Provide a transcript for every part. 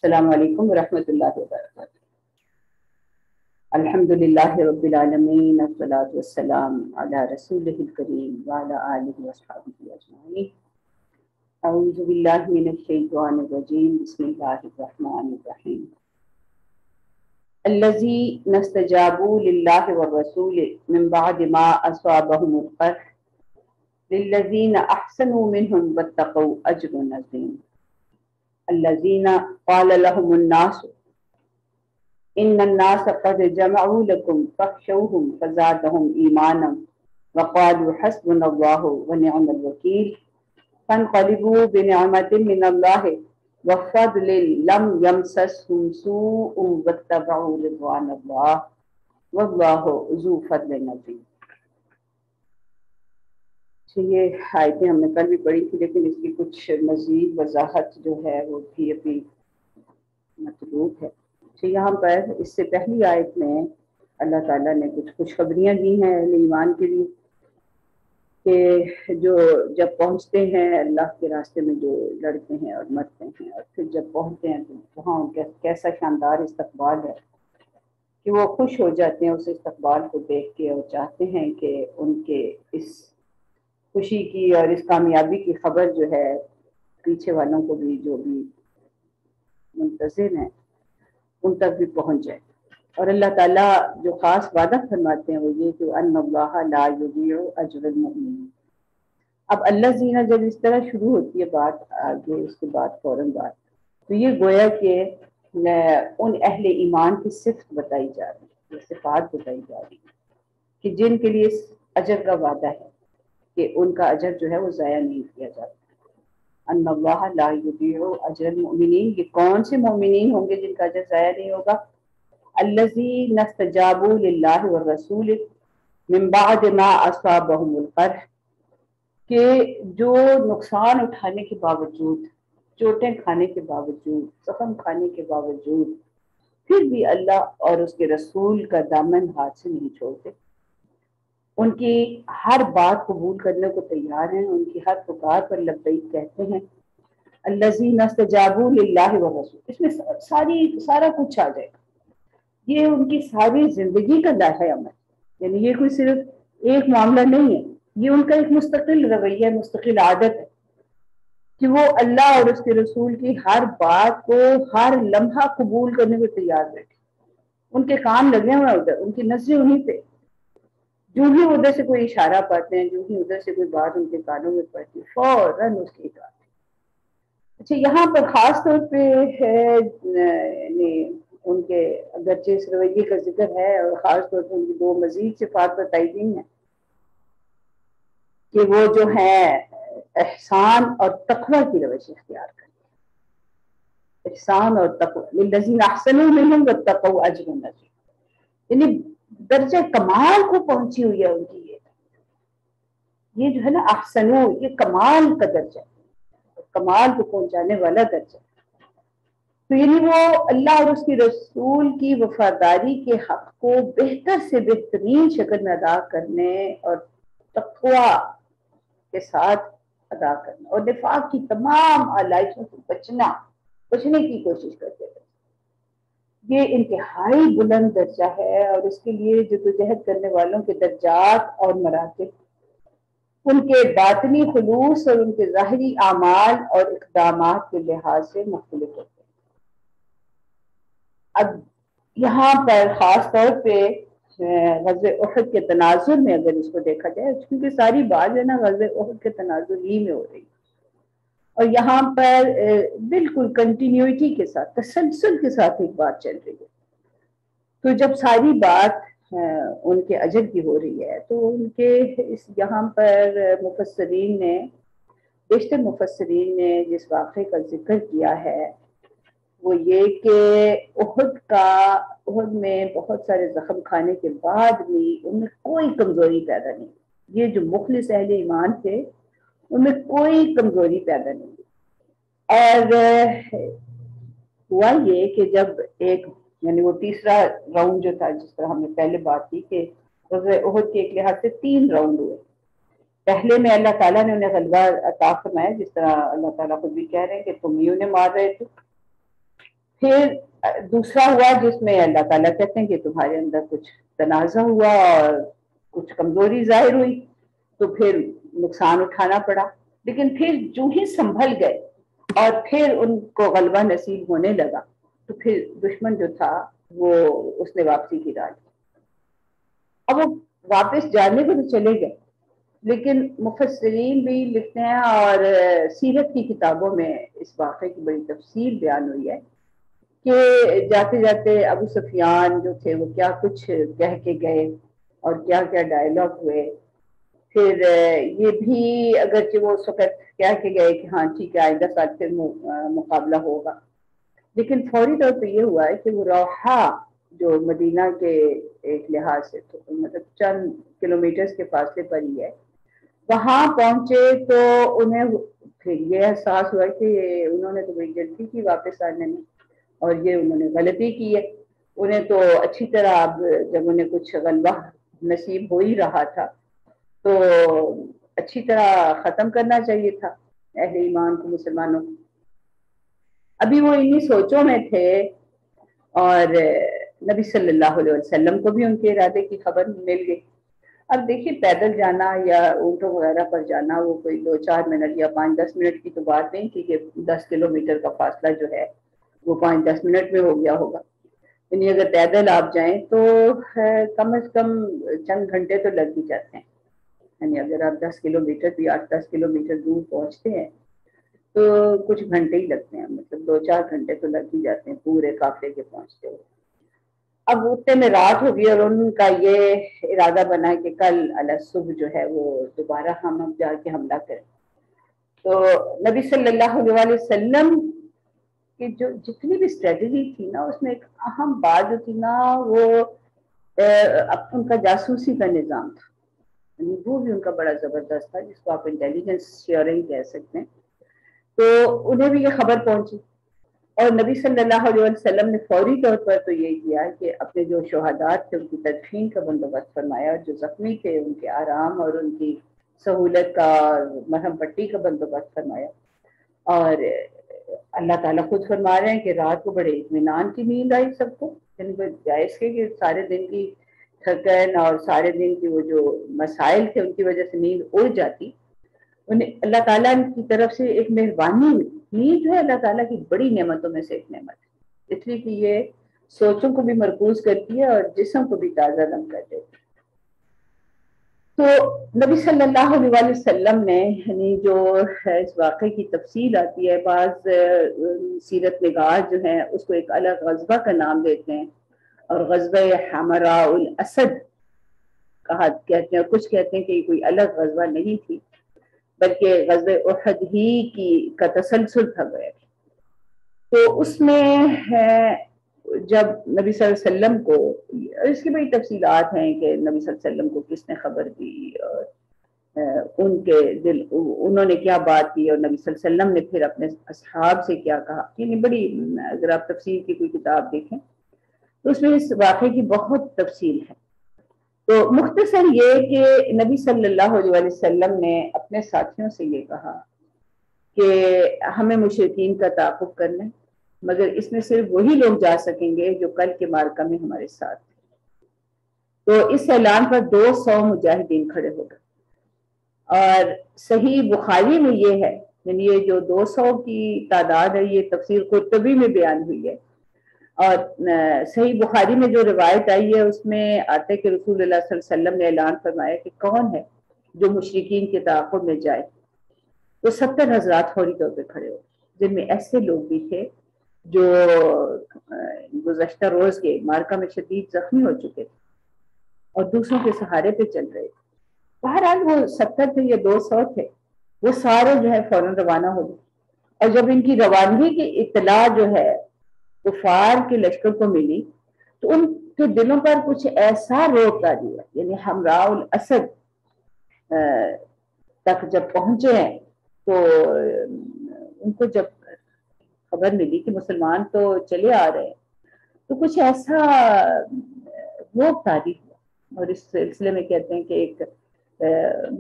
السلام علیکم ورحمۃ اللہ وبرکاتہ۔ الحمدللہ رب العالمین، والصلاۃ والسلام علی رسولہ الکریم وعلی آلہ وصحبہ اجمعین۔ اعوذ باللہ من الشیطان الرجیم، بسم اللہ الرحمن الرحیم۔ الذین استجابوا للہ والرسول من بعد ما اصابهم القرح للذین احسنوا منهم واتقوا اجر عظیم۔ الذین قال لهم الناس ان الناس قد جمعوا لكم فاخشوهم فزادهم ایمانا وقالوا حسبنا الله ونعم الوکیل فانقلبوا بنعمة من الله وفضل لم يمسسهم سوء واتبعوا رضوان الله والله ذو فضل عظیم۔ یہ آیتیں ہم نے کل بھی پڑھی تھی، لیکن اس کی کچھ مزید وضاحت جو ہے وہ بھی ابھی مطلوب ہے۔ یہاں پر اس سے پہلی آیت میں اللہ تعالیٰ نے کچھ خوشخبریاں دی ہیں اہل ایمان کے لیے کہ جو جب پہنچتے ہیں اللہ کے راستے میں، جو لڑتے ہیں اور مرتے ہیں، اور پھر جب پہنچتے ہیں تو وہاں ان کا کیسا شاندار استقبال ہے کہ وہ خوش ہو جاتے ہیں اس استقبال کو دیکھ کے، اور چاہتے ہیں کہ ان کے اس خوشی کی اور اس کامیابی کی خبر جو ہے پیچھے والوں کو بھی، جو بھی منتظر ہیں، ان تک بھی پہنچ جائے۔ اور اللہ تعالیٰ جو خاص وعدہ فرماتے ہیں وہ یہ کہ ان اللہ لا یضیع اجر المؤمنین۔ اب اللہ زینہ جب اس طرح شروع ہوتی ہے بات آگے، اس کے بعد فوراً بات، تو یہ گویا کہ ان اہل ایمان کی صفت بتائی جا رہی ہے، صفات بتائی جا رہی ہے کہ جن کے لیے اجر کا وعدہ ہے کہ ان کا اجر جو ہے وہ ضائع نہیں کیا جاتا۔ ان اللہ لا یضیع اجر المؤمنین، یہ کون سے مومنین ہوں گے جن کا اجر ضائع نہیں ہوگا؟ الذین استجابوا للہ والرسول من بعد ما اصابهم القرح، کہ جو نقصان اٹھانے کے باوجود، چوٹیں کھانے کے باوجود، زخم کھانے کے باوجود، پھر بھی اللہ اور اس کے رسول کا دامن ہاتھ سے نہیں چھوڑتے، ان کی ہر بات قبول کرنے کو تیار ہیں، ان کی ہر پکار پر لبیک کہتے ہیں۔ الذین استجابوا للہ والرسول، اس میں سارا کچھ آ جائے گا، یہ ان کی ساری زندگی کا لائحہ عمل، یعنی یہ کوئی صرف ایک معاملہ نہیں ہے، یہ ان کا ایک مستقل رویہ، مستقل عادت ہے کہ وہ اللہ اور اس کے رسول کی ہر بات کو، ہر لمحہ قبول کرنے کو تیار بیٹھے۔ ان کے کام لگے ہوئے ادھر، ان کی نظریں انہیں پہ، جو ہی ادھر سے کوئی اشارہ پاتے ہیں، جو ہی ادھر سے کوئی بات ان کے کانوں میں پڑتی، فوراً اس کی اطاعت۔ اچھا، یہاں پر خاص طور پہ ہے یعنی ان کے اگرچہ اس رویے کا ذکر ہے، اور خاص طور پہ ان کی دو مزید صفات بتائی گئی ہیں کہ وہ جو ہیں احسان اور تقوی کی روش اختیار کریں۔ احسان اور تقوی، للذین احسنوا منہم واتقوا اجر عظیم، یعنی درجہ کمال کو پہنچی ہوئی ہے ان کی یہ جو ہے نا احسنو، یہ کمال کا درجہ ہے، کمال کو پہنچانے والا درجہ۔ تو یعنی وہ اللہ اور اس کی رسول کی وفاداری کے حق کو بہتر سے بہترین شکل میں ادا کرنے اور تقوی کے ساتھ ادا کرنا، اور نفاق کی تمام آلائشوں سے بچنے کی کوشش کرتے ہیں۔ یہ انتہائی بلند درجہ ہے، اور اس کے لیے جدوجہد کرنے والوں کے درجات اور مراتب ان کے باطنی خلوص اور ان کے ظاہری اعمال اور اقدامات کے لحاظ سے مختلف ہوتے ہیں۔ اب یہاں پر خاص طور پہ غزوہ احد کے تناظر میں اگر اس کو دیکھا جائے، کیونکہ ساری بات ہے نا غزوہ احد کے تناظر ہی میں ہو رہی ہے، اور یہاں پر بالکل کنٹینیوٹی کے ساتھ، تسلسل کے ساتھ ایک بات چل رہی ہے۔ تو جب ساری بات ان کے اجر کی ہو رہی ہے، تو ان کے یہاں پر مفسرین نے، بیشتر مفسرین نے جس واقعے کا ذکر کیا ہے وہ یہ کہ احد میں بہت سارے زخم کھانے کے بعد بھی ان میں کوئی کمزوری پیدا نہیں، یہ جو مخلص اہل ایمان تھے ان میں کوئی کمزوری پیدا نہیں ہوئی۔ اور ہوا یہ کہ جب ایک یعنی وہ تیسرا راؤنڈ جو تھا، جس طرح ہم نے پہلے بات کی کہ غزوہ احد کے ایک لحاظ سے 3 راؤنڈ ہوئے۔ پہلے میں اللہ تعالیٰ نے انہیں غلبہ عطا فرمایا، جس طرح اللہ تعالیٰ خود بھی کہہ رہے ہیں کہ تم ہی انہیں مار رہے تھے، پھر دوسرا ہوا جس میں اللہ تعالیٰ کہتے ہیں کہ تمہارے اندر کچھ تنازع ہوا اور کچھ کمزوری ظاہر ہوئی تو پھر نقصان اٹھانا پڑا، لیکن پھر جو ہی سنبھل گئے اور پھر ان کو غلبہ نصیب ہونے لگا تو پھر دشمن جو تھا وہ اس نے واپسی کی راہ لی۔ اب وہ واپس جانے کو تو چلے گئے، لیکن مفسرین بھی لکھتے ہیں اور سیرت کی کتابوں میں اس واقعے کی بڑی تفصیل بیان ہوئی ہے کہ جاتے جاتے ابو سفیان جو تھے وہ کیا کچھ کہہ کے گئے اور کیا کیا ڈائلاگ ہوئے۔ پھر یہ بھی اگرچہ وہ اس وقت کہہ کے گئے کہ ہاں ٹھیک ہے آئندہ سال پھر مقابلہ ہوگا، لیکن فوری طور پہ یہ ہوا ہے کہ وہ روحا جو مدینہ کے ایک لحاظ سے مطلب چند کلومیٹرز کے فاصلے پر ہی ہے، وہاں پہنچے تو انہیں پھر یہ احساس ہوا کہ انہوں نے تو بڑی جلدی کی واپس آنے میں اور یہ انہوں نے غلطی کی ہے۔ انہیں تو اچھی طرح اب جب انہیں کچھ غلبہ نصیب ہو ہی رہا تھا تو اچھی طرح ختم کرنا چاہیے تھا اہل ایمان کو، مسلمانوں کو۔ ابھی وہ انہی سوچوں میں تھے اور نبی صلی اللہ علیہ وسلم کو بھی ان کے ارادے کی خبر مل گئی۔ اب دیکھیے پیدل جانا یا اونٹوں وغیرہ پر جانا وہ کوئی 2-4 منٹ یا 5-10 منٹ کی تو بات نہیں تھی کہ 10 کلومیٹر کا فاصلہ جو ہے وہ 5-10 منٹ میں ہو گیا ہوگا، یعنی اگر پیدل آپ جائیں تو کم از کم چند گھنٹے تو لگ ہی جاتے ہیں، یعنی اگر آپ 10 کلومیٹر بھی 8-10 کلومیٹر دور پہنچتے ہیں تو کچھ گھنٹے ہی لگتے ہیں، مطلب 2-4 گھنٹے تو لگ ہی جاتے ہیں پورے قافلے کے پہنچتے ہوئے۔ اب اتنے میں رات ہوگی اور ان کا یہ ارادہ بنا کہ کل علی صبح جو ہے وہ دوبارہ ہم جا کے حملہ کریں۔ تو نبی صلی اللہ علیہ وسلم کی جو جتنی بھی اسٹریٹجی تھی نا اس میں ایک اہم بات جو تھی نا وہ ان کا جاسوسی کا نظام تھا، یعنی وہ بھی ان کا بڑا زبردست تھا جس کو آپ انٹیلیجنس شیئرنگ کہہ سکتے ہیں۔ تو انہیں بھی یہ خبر پہنچی اور نبی صلی اللہ علیہ وسلم نے فوری طور پر تو یہ کیا کہ اپنے جو شہداء تھے ان کی تدفین کا بندوبست فرمایا، اور جو زخمی تھے ان کے آرام اور ان کی سہولت کا مرہم پٹی کا بندوبست فرمایا۔ اور اللہ تعالیٰ خود فرما رہے ہیں کہ رات کو بڑے اطمینان کی نیند آئی سب کو، یعنی جائز کے کہ سارے دن کی تھکن اور سارے دن کی وہ جو مسائل تھے ان کی وجہ سے نیند اڑ جاتی، انہیں اللہ تعالیٰ کی طرف سے ایک مہربانی ہوئی۔ نیند جو ہے اللہ تعالیٰ کی بڑی نعمتوں میں سے ایک نعمت ہے، اس لیے کہ یہ سوچوں کو بھی مرکوز کرتی ہے اور جسم کو بھی تازہ دم کر دیتی ہے۔ تو نبی صلی اللہ علیہ وسلم نے یعنی جو اس واقعے کی تفصیل آتی ہے، بعض سیرت نگار جو ہیں اس کو ایک الگ غزوہ کا نام دیتے ہیں اور غزوہ حمراء الاسد کہا کہتے ہیں، کچھ کہتے ہیں کہ یہ کوئی الگ غزوہ نہیں تھی بلکہ غزوہ احد ہی کا تسلسل تھا گیا۔ تو اس میں جب نبی صلی اللہ علیہ وسلم کو اس کی بڑی تفصیلات ہیں کہ نبی صلی اللہ علیہ وسلم کو کس نے خبر دی اور ان کے دل انہوں نے کیا بات کی اور نبی صلی اللہ علیہ وسلم نے پھر اپنے اصحاب سے کیا کہا، یعنی بڑی اگر آپ تفسیر کی کوئی کتاب دیکھیں تو اس میں اس واقعے کی بہت تفصیل ہے۔ تو مختصر یہ کہ نبی صلی اللہ علیہ وسلم نے اپنے ساتھیوں سے یہ کہا کہ ہمیں مشرکین کا تعاقب کرنا ہے، مگر اس میں صرف وہی لوگ جا سکیں گے جو کل کے معرکہ میں ہمارے ساتھ تھے۔ تو اس اعلان پر 200 مجاہدین کھڑے ہو گئے، اور صحیح بخاری میں یہ ہے، یعنی یہ جو 200 کی تعداد ہے یہ تفسیر قرطبی میں بیان ہوئی ہے، اور صحیح بخاری میں جو روایت آئی ہے اس میں آتا ہے کہ رسول اللہ صلی اللہ علیہ وسلم نے اعلان فرمایا کہ کون ہے جو مشرکین کے تعاقب میں جائے، تو 70 حضرات فوری طور پہ کھڑے ہو، جن میں ایسے لوگ بھی تھے جو گزشتہ روز کے معرکہ میں شدید زخمی ہو چکے تھے اور دوسروں کے سہارے پہ چل رہے تھے۔ بہرحال وہ 70 تھے یا 200 تھے، وہ سارے جو ہے فوراً روانہ ہو گئے، اور جب ان کی روانگی کی اطلاع جو ہے کفار کے لشکر کو ملی تو ان کے دلوں پر کچھ ایسا روک ڈالی ہوا، یعنی حمراء الاسد تک جب پہنچے ہیں تو ان کو جب خبر ملی کہ مسلمان تو چلے آ رہے ہیں تو کچھ ایسا روک ڈالی ہوا، اور اس سلسلے میں کہتے ہیں کہ ایک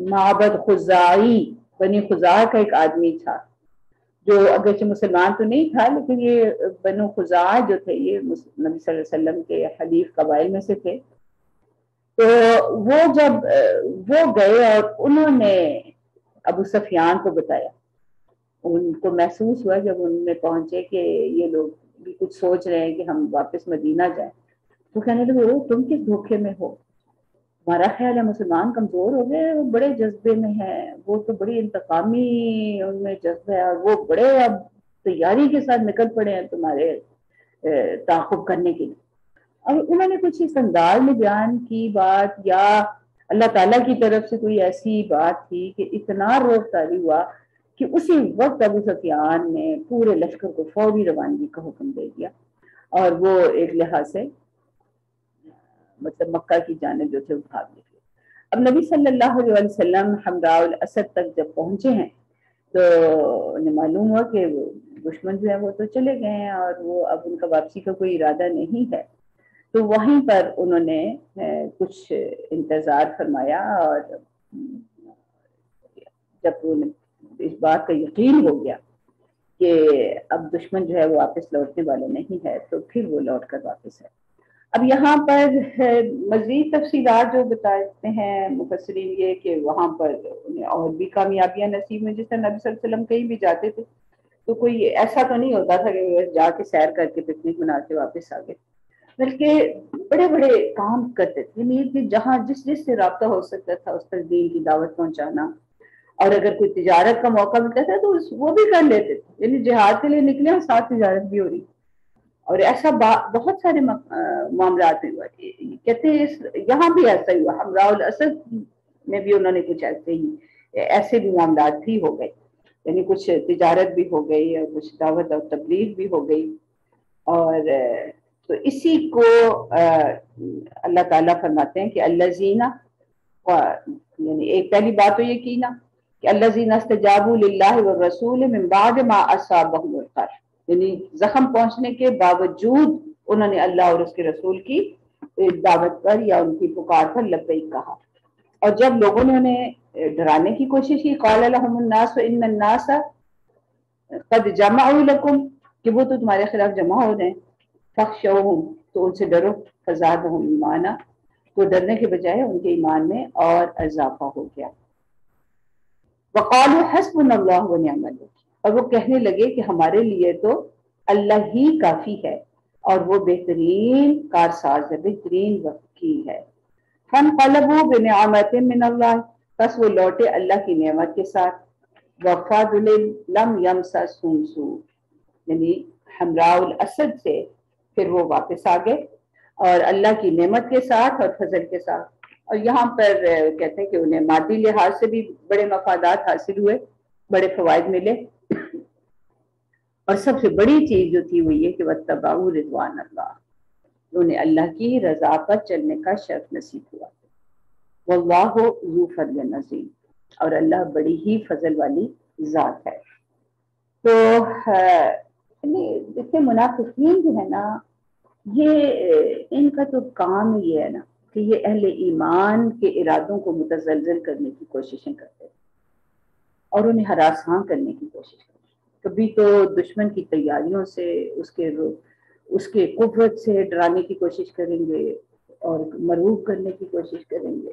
معبد خزاعی بنی خزاع کا ایک آدمی تھا جو اگرچہ مسلمان تو نہیں تھا لیکن یہ بنو خزاعہ جو تھے یہ نبی صلی اللہ علیہ وسلم کے حلیف قبائل میں سے تھے. تو وہ جب وہ گئے اور انہوں نے ابو سفیان کو بتایا, ان کو محسوس ہوا جب ان میں پہنچے کہ یہ لوگ بھی کچھ سوچ رہے ہیں کہ ہم واپس مدینہ جائیں, تو کہنے لگے تم کس دھوکے میں ہو, ہمارا خیال ہے مسلمان کمزور ہو گئے, وہ بڑے جذبے میں ہیں, وہ تو بڑی انتقامی ان میں جذبہ ہے, اور وہ بڑے اب تیاری کے ساتھ نکل پڑے ہیں تمہارے تعاقب کرنے کے لیے. اور انہوں نے کچھ اس انداز میں بیان کی بات, یا اللہ تعالیٰ کی طرف سے کوئی ایسی بات تھی کہ اتنا روک طاری ہوا کہ اسی وقت ابو سفیان نے پورے لشکر کو فوری روانگی کا حکم دے دیا, اور وہ ایک لحاظ سے مطلب مکہ کی جانب جو تھے وہ بھاگ نکلے. اب نبی صلی اللہ علیہ وسلم حمراء الاسد تک جب پہنچے ہیں تو انہیں معلوم ہوا کہ وہ دشمن جو ہے وہ تو چلے گئے ہیں اور وہ اب ان کا واپسی کا کوئی ارادہ نہیں ہے. تو وہیں پر انہوں نے کچھ انتظار فرمایا, اور جب اس بات کا یقین ہو گیا کہ اب دشمن جو ہے وہ واپس لوٹنے والے نہیں ہے تو پھر وہ لوٹ کر واپس ہے. اب یہاں پر مزید تفصیلات جو بتاتے ہیں مفسرین یہ کہ وہاں پر انہیں اور بھی کامیابیاں نصیب میں, جس طرح نبی صلی اللہ علیہ وسلم کہیں بھی جاتے تھے تو کوئی ایسا تو نہیں ہوتا تھا کہ جا کے سیر کر کے پکنک منا کے واپس آ گئے, بلکہ بڑے بڑے کام کرتے تھے, یعنی جہاں جس سے رابطہ ہو سکتا تھا اس پر دین کی دعوت پہنچانا, اور اگر کوئی تجارت کا موقع ملتا تھا تو وہ بھی کر لیتے تھے, یعنی جہاد کے لیے نکلے اور ساتھ تجارت بھی ہو رہی. اور ایسا بہت سارے معاملات میں ہوا, کہتے ہیں یہاں بھی ایسا ہی ہوا, حمراء الاسد میں بھی انہوں نے کچھ ایسے بھی معاملات بھی ہو گئے, یعنی کچھ تجارت بھی ہو گئی اور کچھ دعوت اور تبلیغ بھی ہو گئی. اور تو اسی کو اللہ تعالیٰ فرماتے ہیں کہ الذین, یعنی ایک پہلی بات تو یہ کی نا کہ الذین استجابوا للہ والرسول من بعد ما اصابهم القرح, یعنی زخم پہنچنے کے باوجود انہوں نے اللہ اور اس کے رسول کی دعوت پر یا ان کی پکار پر لبیک کہا. اور جب لوگوں نے انہیں ڈرانے کی کوشش کی, قال لهم الناس ان الناس قد جمعوا لكم, کہ وہ تو تمہارے خلاف جمع ہو رہے ہیں, فخشوہم, تو ان سے ڈرو, فزادہم ایمانا, تو ڈرنے کے بجائے ان کے ایمان میں اور اضافہ ہو گیا. وقالوا حسبنا اللہ ونعم الوکیل, اور وہ کہنے لگے کہ ہمارے لیے تو اللہ ہی کافی ہے اور وہ بہترین کارساز ہے, بہترین وکیل ہے. فانقلبوا بنعمت من اللہ, بس وہ لوٹے اللہ کی نعمت کے ساتھ. وفضل لم یمسسہم سوء, یعنی حمراء الاسد سے پھر وہ واپس آ گئے اور اللہ کی نعمت کے ساتھ اور فضل کے ساتھ. اور یہاں پر کہتے ہیں کہ انہیں مادی لحاظ سے بھی بڑے مفادات حاصل ہوئے, بڑے فوائد ملے, اور سب سے بڑی چیز جو تھی وہ یہ کہ واتبعوا رضوان اللہ, انہیں اللہ کی رضا پر چلنے کا شرف نصیب ہوا. واللہ ذو فضل عظیم, اور اللہ بڑی ہی فضل والی ذات ہے. تو دیکھیں منافقین جو ہے نا, یہ ان کا تو کام یہ ہے نا کہ یہ اہل ایمان کے ارادوں کو متزلزل کرنے کی کوششیں کرتے ہیں اور انہیں ہراساں کرنے کی کوشش کرتے ہیں. کبھی تو دشمن کی تیاریوں سے, اس کے قوت سے ڈرانے کی کوشش کریں گے اور مرعوب کرنے کی کوشش کریں گے,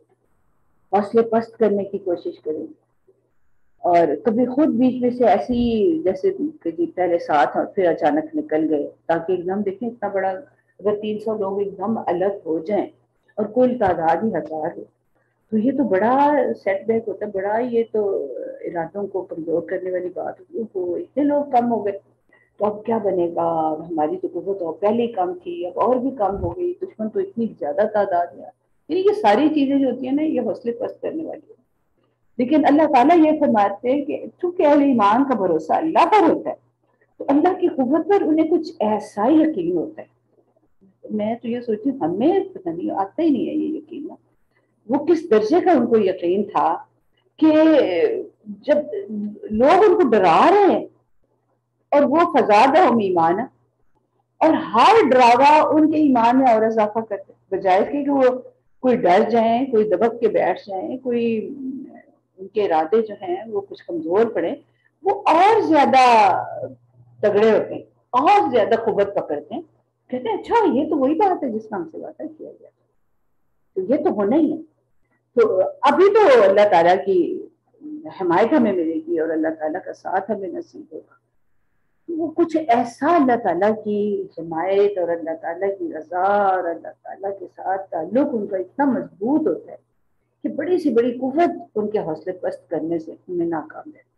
حوصلے پست کرنے کی کوشش کریں گے, اور کبھی خود بیچ میں سے ایسی جیسے کہ پہلے ساتھ اور پھر اچانک نکل گئے, تاکہ ایک دم دیکھیں اتنا بڑا اگر 300 لوگ ایک دم الگ ہو جائیں اور کل تعداد ہی 1000 ہو تو یہ تو بڑا سیٹ بیک ہوتا ہے, بڑا یہ تو ارادوں کو کمزور کرنے والی بات ہوتی ہے. اتنے لوگ کم ہو گئے تو اب کیا بنے گا, ہماری تو قوت اور پہلے ہی کم تھی, اب اور بھی کم ہو گئی, دشمن تو اتنی زیادہ تعداد ہے. یہ ساری چیزیں جو ہوتی ہیں نا یہ حوصلے پست کرنے والی ہے. لیکن اللہ تعالیٰ یہ فرماتے ہیں کہ چونکہ اہل ایمان کا بھروسہ اللہ پر ہوتا ہے تو اللہ کی قوت پر انہیں کچھ ایسا ہی یقین ہوتا ہے. میں تو یہ سوچتی ہوں ہمیں پتہ نہیں آتا ہی نہیں ہے یہ یقین. وہ کس درجے کا ان کو یقین تھا کہ جب لوگ ان کو ڈرا رہے ہیں اور وہ فزادہم ایمانا, اور ہر ڈراوا ان کے ایمان میں اور اضافہ کرتے, بجائے کہ وہ کوئی ڈر جائیں, کوئی دبک کے بیٹھ جائیں, کوئی ان کے ارادے جو ہیں وہ کچھ کمزور پڑے, وہ اور زیادہ تگڑے ہوتے ہیں، اور زیادہ قوت پکڑتے ہیں، کہتے ہیں اچھا یہ تو وہی بات ہے جس کا ہم سے وعدہ کیا گیا، تو یہ تو ہونا ہی ہے۔ تو ابھی تو اللہ تعالیٰ کی حمایت ہمیں ملے گی اور اللہ تعالیٰ کا ساتھ ہمیں نصیب ہوگا، وہ کچھ ایسا اللہ تعالیٰ کی حمایت اور اللہ تعالیٰ کی رضا اور اللہ تعالیٰ کے ساتھ تعلق ان کا اتنا مضبوط ہوتا ہے کہ بڑی سی بڑی قوت ان کے حوصلے پست کرنے سے ہمیں ناکام ہے۔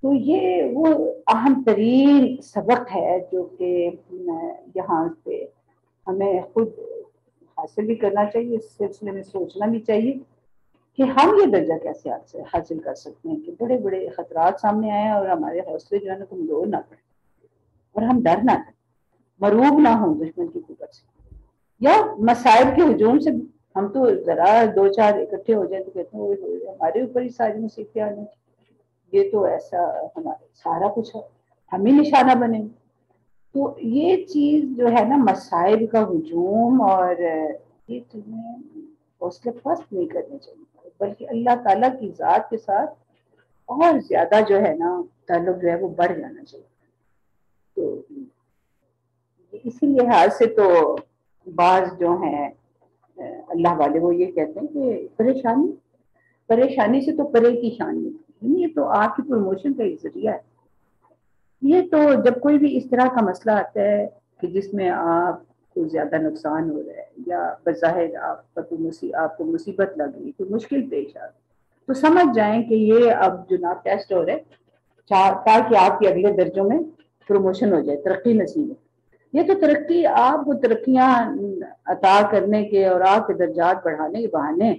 تو یہ وہ اہم ترین سبق ہے جو کہ یہاں سے ہمیں خود حاصل بھی کرنا چاہیے، اس سلسلے میں سوچنا بھی چاہیے کہ ہم یہ درجہ کیسے حاصل کر سکتے ہیں کہ بڑے بڑے خطرات سامنے آئے اور ہمارے حوصلے جو ہے نا کمزور نہ پڑے اور ہم ڈر نہ جائیں، مرعوب نہ ہوں دشمن کی قوت سے یا مصائب کے ہجوم سے۔ ہم تو ذرا دو چار اکٹھے ہو جائیں تو کہتے ہیں ہمارے اوپر ہی ساری مصیبتیں آنے، یہ تو ایسا ہمارا سارا کچھ ہے، ہم ہی نشانہ بنے۔ تو یہ چیز جو ہے نا مصائب کا ہجوم اور یہ چیزیں حوصلے پست نہیں کرنے چاہیے، بلکہ اللہ تعالیٰ کی ذات کے ساتھ اور زیادہ جو ہے نا تعلق جو ہے وہ بڑھ جانا چاہیے۔ تو اسی لحاظ سے تو بعض جو ہیں اللہ والے وہ یہ کہتے ہیں کہ پریشانی سے تو پرے کی شان نہیں، یہ تو آپ کی پروموشن کا ایک ذریعہ ہے۔ یہ تو جب کوئی بھی اس طرح کا مسئلہ آتا ہے کہ جس میں آپ کو زیادہ نقصان ہو رہا ہے یا بظاہر آپ کو مصیبت لگ رہی، کوئی مشکل پیش آ رہی، تو سمجھ جائیں کہ یہ اب جناب ٹیسٹ ہو رہے تاکہ آپ کے اگلے درجوں میں پروموشن ہو جائے، ترقی نصیب ہو۔ یہ تو ترقی آپ کو ترقیاں عطا کرنے کے اور آپ کے درجات بڑھانے کے بہانے،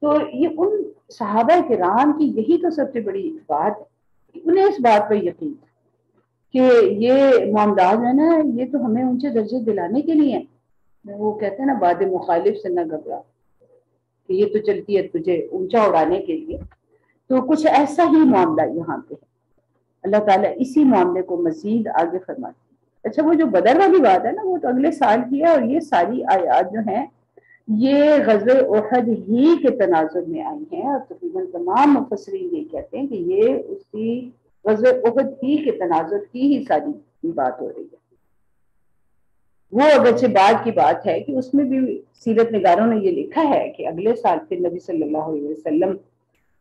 تو یہ ان صحابہ کرام کی یہی تو سب سے بڑی بات ہے، انہیں اس بات پر یقین کہ یہ معاملات ہے نا یہ تو ہمیں اونچے درجے دلانے کے لیے ہیں۔ وہ کہتے ہیں نا باد مخالف سے نہ گھبرا، کہ یہ تو چلتی ہے تجھے اونچا اڑانے کے لیے۔ تو کچھ ایسا ہی معاملہ یہاں پہ ہے، اللہ تعالیٰ اسی معاملے کو مزید آگے فرماتے ہیں۔ اچھا وہ جو بدر والی بات ہے نا وہ تو اگلے سال کی ہے، اور یہ ساری آیات جو ہیں یہ غزوہ احد ہی کے تناظر میں آئی ہیں، اور تقریباً تمام مفسرین یہ کہتے ہیں کہ یہ اسی غزوہ احد ہی کے تناظر کی ہی ساری بات ہو رہی ہے۔ وہ اگرچہ بعد کی بات ہے کہ اس میں بھی سیرت نگاروں نے یہ لکھا ہے کہ اگلے سال پھر نبی صلی اللہ علیہ وسلم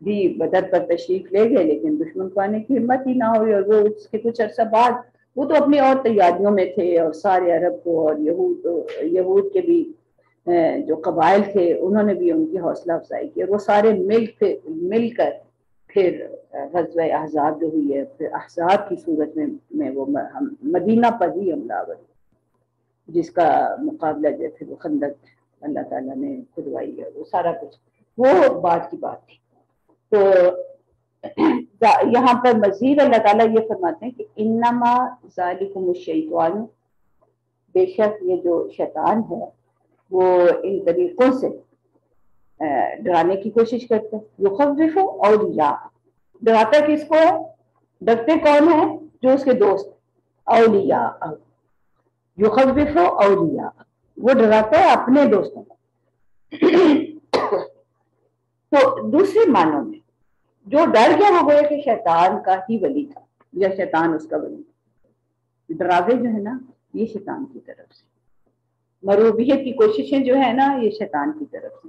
بھی بدر پر تشریف لے گئے، لیکن دشمن کو آنے کی ہمت ہی نہ ہوئی، اور وہ اس کے کچھ عرصہ بعد وہ تو اپنی اور تیاریوں میں تھے، اور سارے عرب کو اور یہود کے بھی جو قبائل تھے انہوں نے بھی ان کی حوصلہ افزائی کی، اور وہ سارے مل کر پھر غزوہ احزاب جو ہوئی ہے، پھر احزاب کی صورت میں وہ مدینہ پر ہی حملہ آور، جس کا مقابلہ جو ہے وہ خندق اللہ تعالیٰ نے کھدوائی ہے، وہ سارا کچھ وہ بات کی بات تھی۔ تو یہاں پر مزید اللہ تعالیٰ یہ فرماتے ہیں کہ انما ذالکم الشیطان، بے شک یہ جو شیطان ہے وہ ان طریقوں سے ڈرانے کی کوشش کرتے ہیں۔ یخوف اولیاء، ڈراتا کس کو ہے؟ ڈرتے کون ہیں؟ جو اس کے دوست اولیاء، یخوف اولیاء، وہ ڈراتا ہے اپنے دوستوں کو۔ تو دوسرے معنوں میں جو ڈر گیا وہ گویا کہ شیطان کا ہی ولی تھا یا شیطان اس کا ولی تھا۔ ڈراوے جو ہے نا یہ شیطان کی طرف سے، مروبیت کی کوششیں جو ہے نا یہ شیطان کی طرف سے۔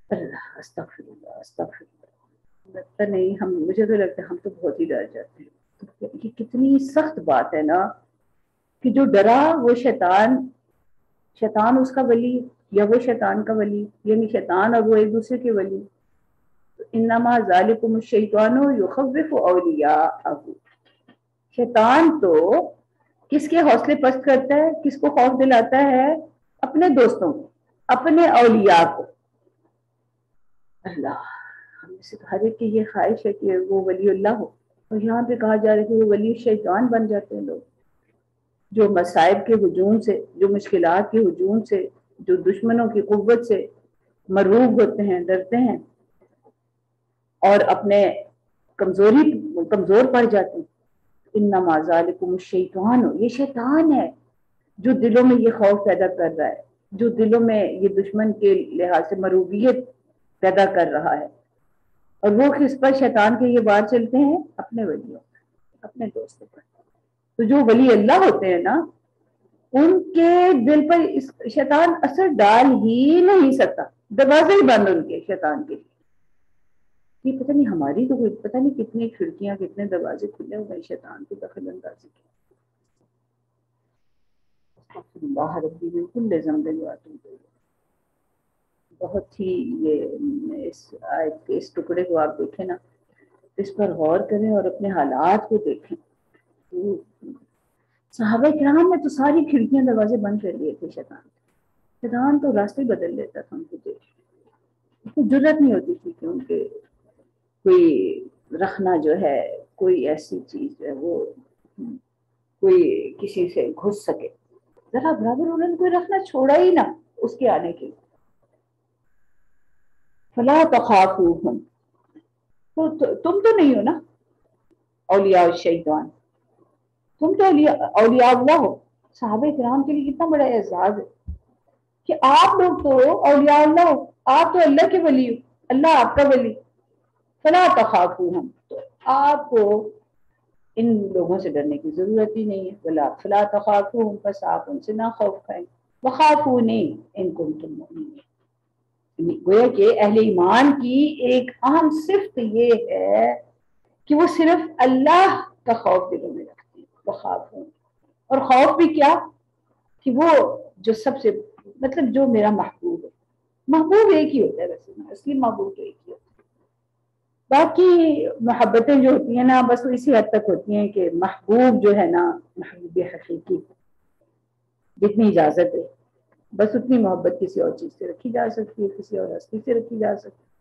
اللہ استغفر اللہ استغفر اللہ، لگتا نہیں مجھے تو لگتا ہے ہم تو بہت ہی ڈر جاتے ہیں۔ یہ کتنی سخت بات ہے نا کہ جو ڈرا وہ شیطان اس کا ولی یا وہ شیطان کا ولی، یعنی شیطان اور وہ ایک دوسرے کے ولی۔ انما ذالکم الشیطان یخوف اولیاءہ، شیطان تو کس کے حوصلے پست کرتا ہے، کس کو خوف دلاتا ہے؟ اپنے دوستوں کو، اپنے اولیاء کو۔ اللہ ہم میں سے ہر ایک کی یہ خواہش ہے کہ وہ ولی اللہ ہو، اور یہاں پہ کہا جا رہا ہے کہ وہ ولی شیطان بن جاتے ہیں لوگ، جو مصائب کے ہجوم سے، جو مشکلات کے ہجوم سے، جو دشمنوں کی قوت سے مرعوب ہوتے ہیں، ڈرتے ہیں اور اپنے کمزور پڑ جاتے ہیں۔ انما ذالکم الشیطان، یہ شیطان ہے جو دلوں میں یہ خوف پیدا کر رہا ہے، جو دلوں میں یہ دشمن کے لحاظ سے مرعوبیت پیدا کر رہا ہے، اور وہ کس پر شیطان کے یہ وار چلتے ہیں؟ اپنے ولیوں پر، اپنے دوستوں پر. تو جو ولی اللہ ہوتے ہیں نا ان کے دل پر اس شیطان اثر ڈال ہی نہیں سکتا، دروازے ہی بند ان کے شیطان کے. یہ پتہ نہیں ہماری تو پتہ نہیں کتنی کھڑکیاں کتنے دروازے کھلے ہوئے شیطان کو دخل اندازی کے. اللہ ربی بالکل ذنب بہت ہی یہ اس آیت کے اس ٹکڑے کو آپ دیکھیں نا، اس پر غور کریں اور اپنے حالات کو دیکھیں. صحابہ کرام نے تو ساری کھڑکیاں دروازے بند کر لیے تھے. شیطان تو راستے بدل لیتا تھا ان کو دیکھ. کوئی جرات نہیں ہوتی تھی کہ ان کے کوئی رکھنا جو ہے کوئی ایسی چیز جو ہے وہ کوئی کسی سے گھس سکے. ذرا برابر انہوں نے کوئی رکھنا چھوڑا ہی نہ اس کے آنے کے. فلا تخافوہم، تو تم تو نہیں ہو نا اولیاء الشیطان، تم تو اولیاء اللہ ہو. صحابہ کرام کے لیے کتنا بڑا اعزاز ہے کہ آپ لوگ تو اولیاء اللہ ہو، آپ تو اللہ کے ولی ہو، اللہ آپ کا ولی. فلا تخافوہم، تو آپ کو ان لوگوں سے ڈرنے کی ضرورت ہی نہیں ہے. فلا تخافوہم، بس آپ ان سے نہ خوف کھائیں. وخافونی ان کنتم مؤمنین. گویا کہ اہل ایمان کی ایک اہم صفت یہ ہے کہ وہ صرف اللہ کا خوف دلوں میں رکھتے ہیں. وخافون، اور خوف بھی کیا کہ وہ جو سب سے مطلب جو میرا محبوب ہے. محبوب ایک ہی ہوتا ہے ویسے، اصلی محبوب تو ایک ہی ہوتا ہے. باقی محبتیں جو ہوتی ہیں نا بس اسی حد تک ہوتی ہیں کہ محبوب جو ہے نا، محبوب حقیقی جتنی اجازت ہے بس اتنی محبت کسی اور چیز سے رکھی جا سکتی ہے، کسی اور ہستی سے رکھی جا سکتی ہے.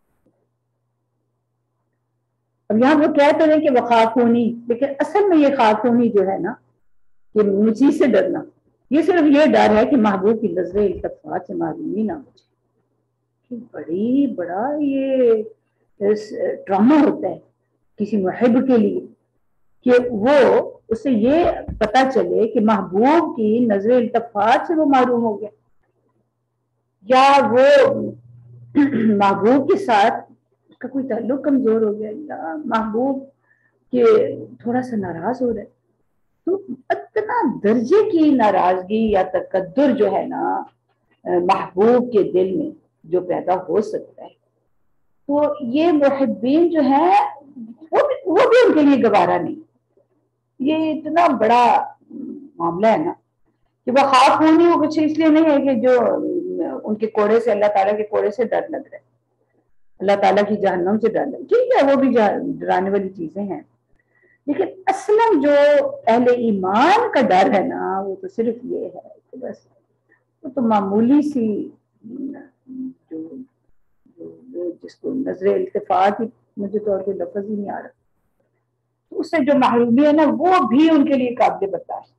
اب یہاں وہ کہتے ہیں کہ وہ خافونی، لیکن اصل میں یہ خافونی جو ہے نا کہ مجھے سے ڈرنا، یہ صرف یہ ڈر ہے کہ محبوب کی نظر التفات سے معلوم ہی نہ ہو جائے. بڑی بڑا یہ ڈرامہ ہوتا ہے کسی محب کے لیے کہ وہ اسے یہ پتا چلے کہ محبوب کی نظر التفات سے وہ معلوم ہو گیا، یا وہ محبوب کے ساتھ اس کا کوئی تعلق کمزور ہو گیا، یا محبوب کے تھوڑا سا ناراض ہو رہا ہے. تو اتنا درجے کی ناراضگی یا تقدر جو ہے نا محبوب کے دل میں جو پیدا ہو سکتا ہے، تو یہ محبین جو ہیں وہ بھی ان کے لیے گوارا نہیں. یہ اتنا بڑا معاملہ ہے نا کہ وہ خوف ہونی ہو کچھ اس لیے نہیں ہے کہ جو ان کے کوڑے سے اللہ تعالیٰ کے کوڑے سے ڈر لگ رہا ہے، اللہ تعالیٰ کی جہنم سے ڈر لگ، ٹھیک ہے وہ بھی ڈرانے والی چیزیں ہیں، لیکن اصلا جو اہل ایمان کا ڈر ہے نا وہ تو صرف یہ ہے کہ بس وہ تو معمولی سی جو جس کو نظر التفات ہی مجھے تو اور کوئی لفظ ہی نہیں آ رہا، اس سے جو محرومی ہے نا وہ بھی ان کے لیے قابل برداشت.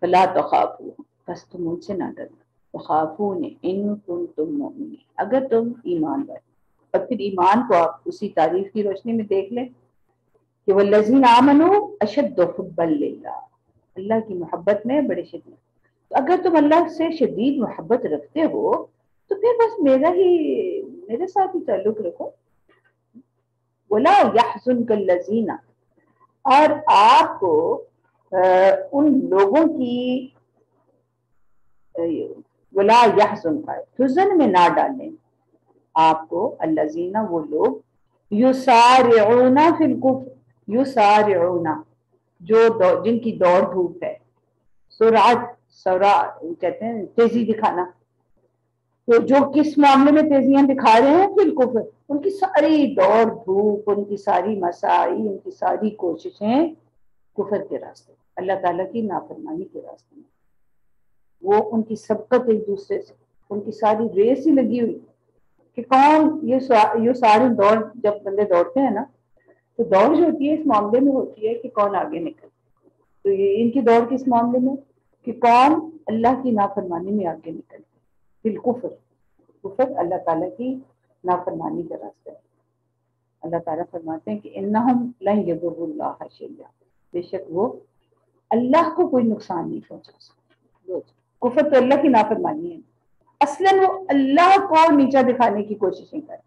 فلا تخافوا، بس تم ان سے نہ ڈرنا. تخافون ان کنتم مؤمنین، اگر تم ایمان لائے. اور پھر ایمان کو آپ اسی تعریف کی روشنی میں دیکھ لیں کہ والذین آمنوا اشد حبا للہ، اللہ کی محبت میں بڑے شدید. تو اگر تم اللہ سے شدید محبت رکھتے ہو تو پھر بس میرے ساتھ ہی تعلق رکھو. ولا يحزنك الذین، اور آپ کو ان لوگوں کی ولا يحزنك، حزن میں نہ ڈالیں آپ کو الذین، وہ لوگ یسارعون فی الکفر، یسارعون جو جن کی دوڑ دھوپ ہے، سرعت کہتے ہیں تیزی دکھانا. تو جو کس معاملے میں تیزیاں دکھا رہے ہیں فی الکفر، ان کی ساری دوڑ دھوپ، ان کی ساری مساعی، ان کی ساری کوششیں کفر کے راستے، اللہ تعالیٰ کی نافرمانی کے راستے میں. وہ ان کی سبقت ایک دوسرے سے، ان کی ساری ریس ہی لگی ہوئی کہ کون یہ ساری دوڑ. جب بندے دوڑتے ہیں نا تو دوڑ جو ہوتی ہے اس معاملے میں ہوتی ہے کہ کون آگے نکل. تو یہ ان کی دوڑ کس معاملے میں کہ کون اللہ کی نافرمانی میں آگے نکل. بالکفر، کفر اللہ تعالیٰ کی نافرمانی کا راستہ ہے. اللہ تعالیٰ فرماتے ہیں کہ انہم لن یضروا اللہ شیئا، بے شک وہ اللہ کو کوئی نقصان نہیں پہنچا سکتے. کفر تو اللہ کی نافرمانی ہے. اصلاً وہ اللہ کو نیچا دکھانے کی کوششیں کریں،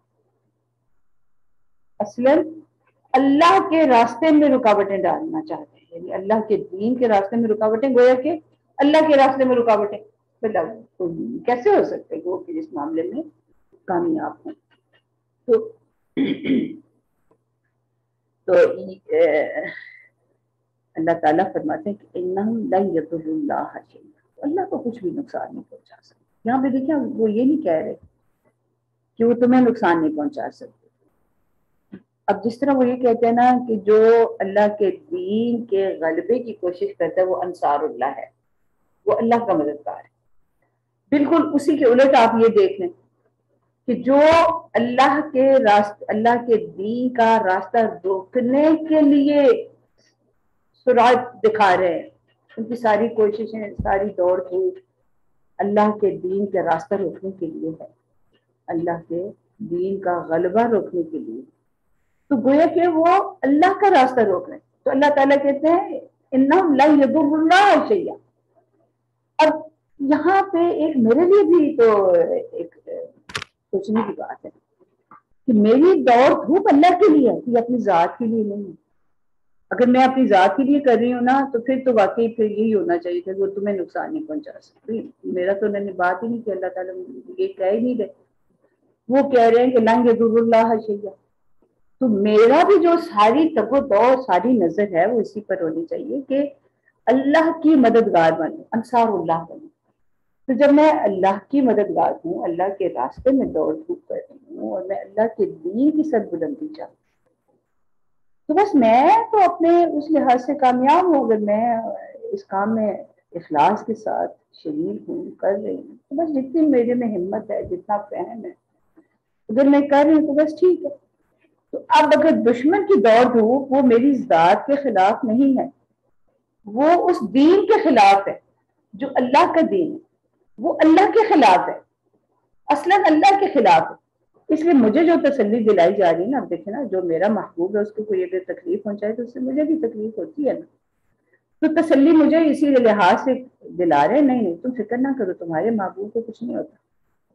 اصلاً اللہ کے راستے میں رکاوٹیں ڈالنا چاہتے ہیں، یعنی اللہ کے دین کے راستے میں رکاوٹیں، گویا کہ اللہ کے راستے میں رکاوٹیں کیسے ہو سکتے ہیں وہ کہ اس معاملے میں کامیاب ہوں۔ تو اللہ تعالیٰ فرماتے ہیں کہ انہم لن یضروا اللہ شیئا، اللہ کو کچھ بھی نقصان نہیں پہنچا سکتے۔ یہاں پہ دیکھیں وہ یہ نہیں کہہ رہے کہ وہ تمہیں نقصان نہیں پہنچا سکتے۔ اب جس طرح وہ یہ کہتے ہیں نا کہ جو اللہ کے دین کے غلبے کی کوشش کرتا ہے وہ انصار اللہ ہے، وہ اللہ کا مددگار ہے، بالکل اسی کے الٹ آپ یہ دیکھ لیں کہ جو اللہ کے راستہ، اللہ کے دین کا راستہ روکنے کے لیے سرعت دکھا رہے ہیں، ان کی ساری کوششیں، ساری دوڑ دھوپ اللہ کے دین کے راستہ روکنے کے لیے ہے، اللہ کے دین کا غلبہ روکنے کے لیے، تو گویا کہ وہ اللہ کا راستہ روک رہے ہیں۔ تو اللہ تعالیٰ کہتے ہیں انہم لا یضر اللہ شیئا۔ اب یہاں پہ ایک میرے لیے بھی تو ایک سوچنے کی بات ہے کہ میری دوڑ دھوپ اللہ کے لیے ہے، یہ اپنی ذات کے لیے نہیں ہے۔ اگر میں اپنی ذات کے لیے کر رہی ہوں نا تو پھر تو واقعی پھر یہی ہونا چاہیے کہ وہ تمہیں نقصان نہیں پہنچا سکتی۔ میرا تو انہوں نے بات ہی نہیں کہ اللہ تعالیٰ یہ کہہ ہی نہیں رہے، وہ کہہ رہے ہیں کہ لن یضر اللہ شیئا۔ تو میرا بھی جو ساری تگ و دو ساری نظر ہے وہ اسی پر ہونی چاہیے کہ اللہ کی مددگار بنوں، انصار اللہ بنوں۔ تو جب میں اللہ کی مددگار ہوں، اللہ کے راستے میں دوڑ دھوپ کر رہی ہوں اور میں اللہ کے دین کی سربلندی چاہوں، تو بس میں تو اپنے اس لحاظ سے کامیاب ہوں۔ اگر میں اس کام میں اخلاص کے ساتھ شریک ہوں، کر رہی ہوں، تو بس جتنی میرے میں ہمت ہے، جتنا فہم ہے، اگر میں کر رہی ہوں تو بس ٹھیک ہے۔ تو اب اگر دشمن کی دوڑ دھوپ وہ میری ذات کے خلاف نہیں ہے، وہ اس دین کے خلاف ہے جو اللہ کا دین ہے، وہ اللہ کے خلاف ہے، اصلاً اللہ کے خلاف ہے۔ اس لیے مجھے جو تسلی دلائی جا رہی ہے نا، اب دیکھیں نا، جو میرا محبوب ہے اس کو کوئی اگر تکلیف پہنچائے تو اس سے مجھے بھی تکلیف ہوتی ہے نا، تو تسلی مجھے اسی لحاظ سے دلا رہے، نہیں نہیں تم فکر نہ کرو، تمہارے محبوب کو کچھ نہیں ہوتا،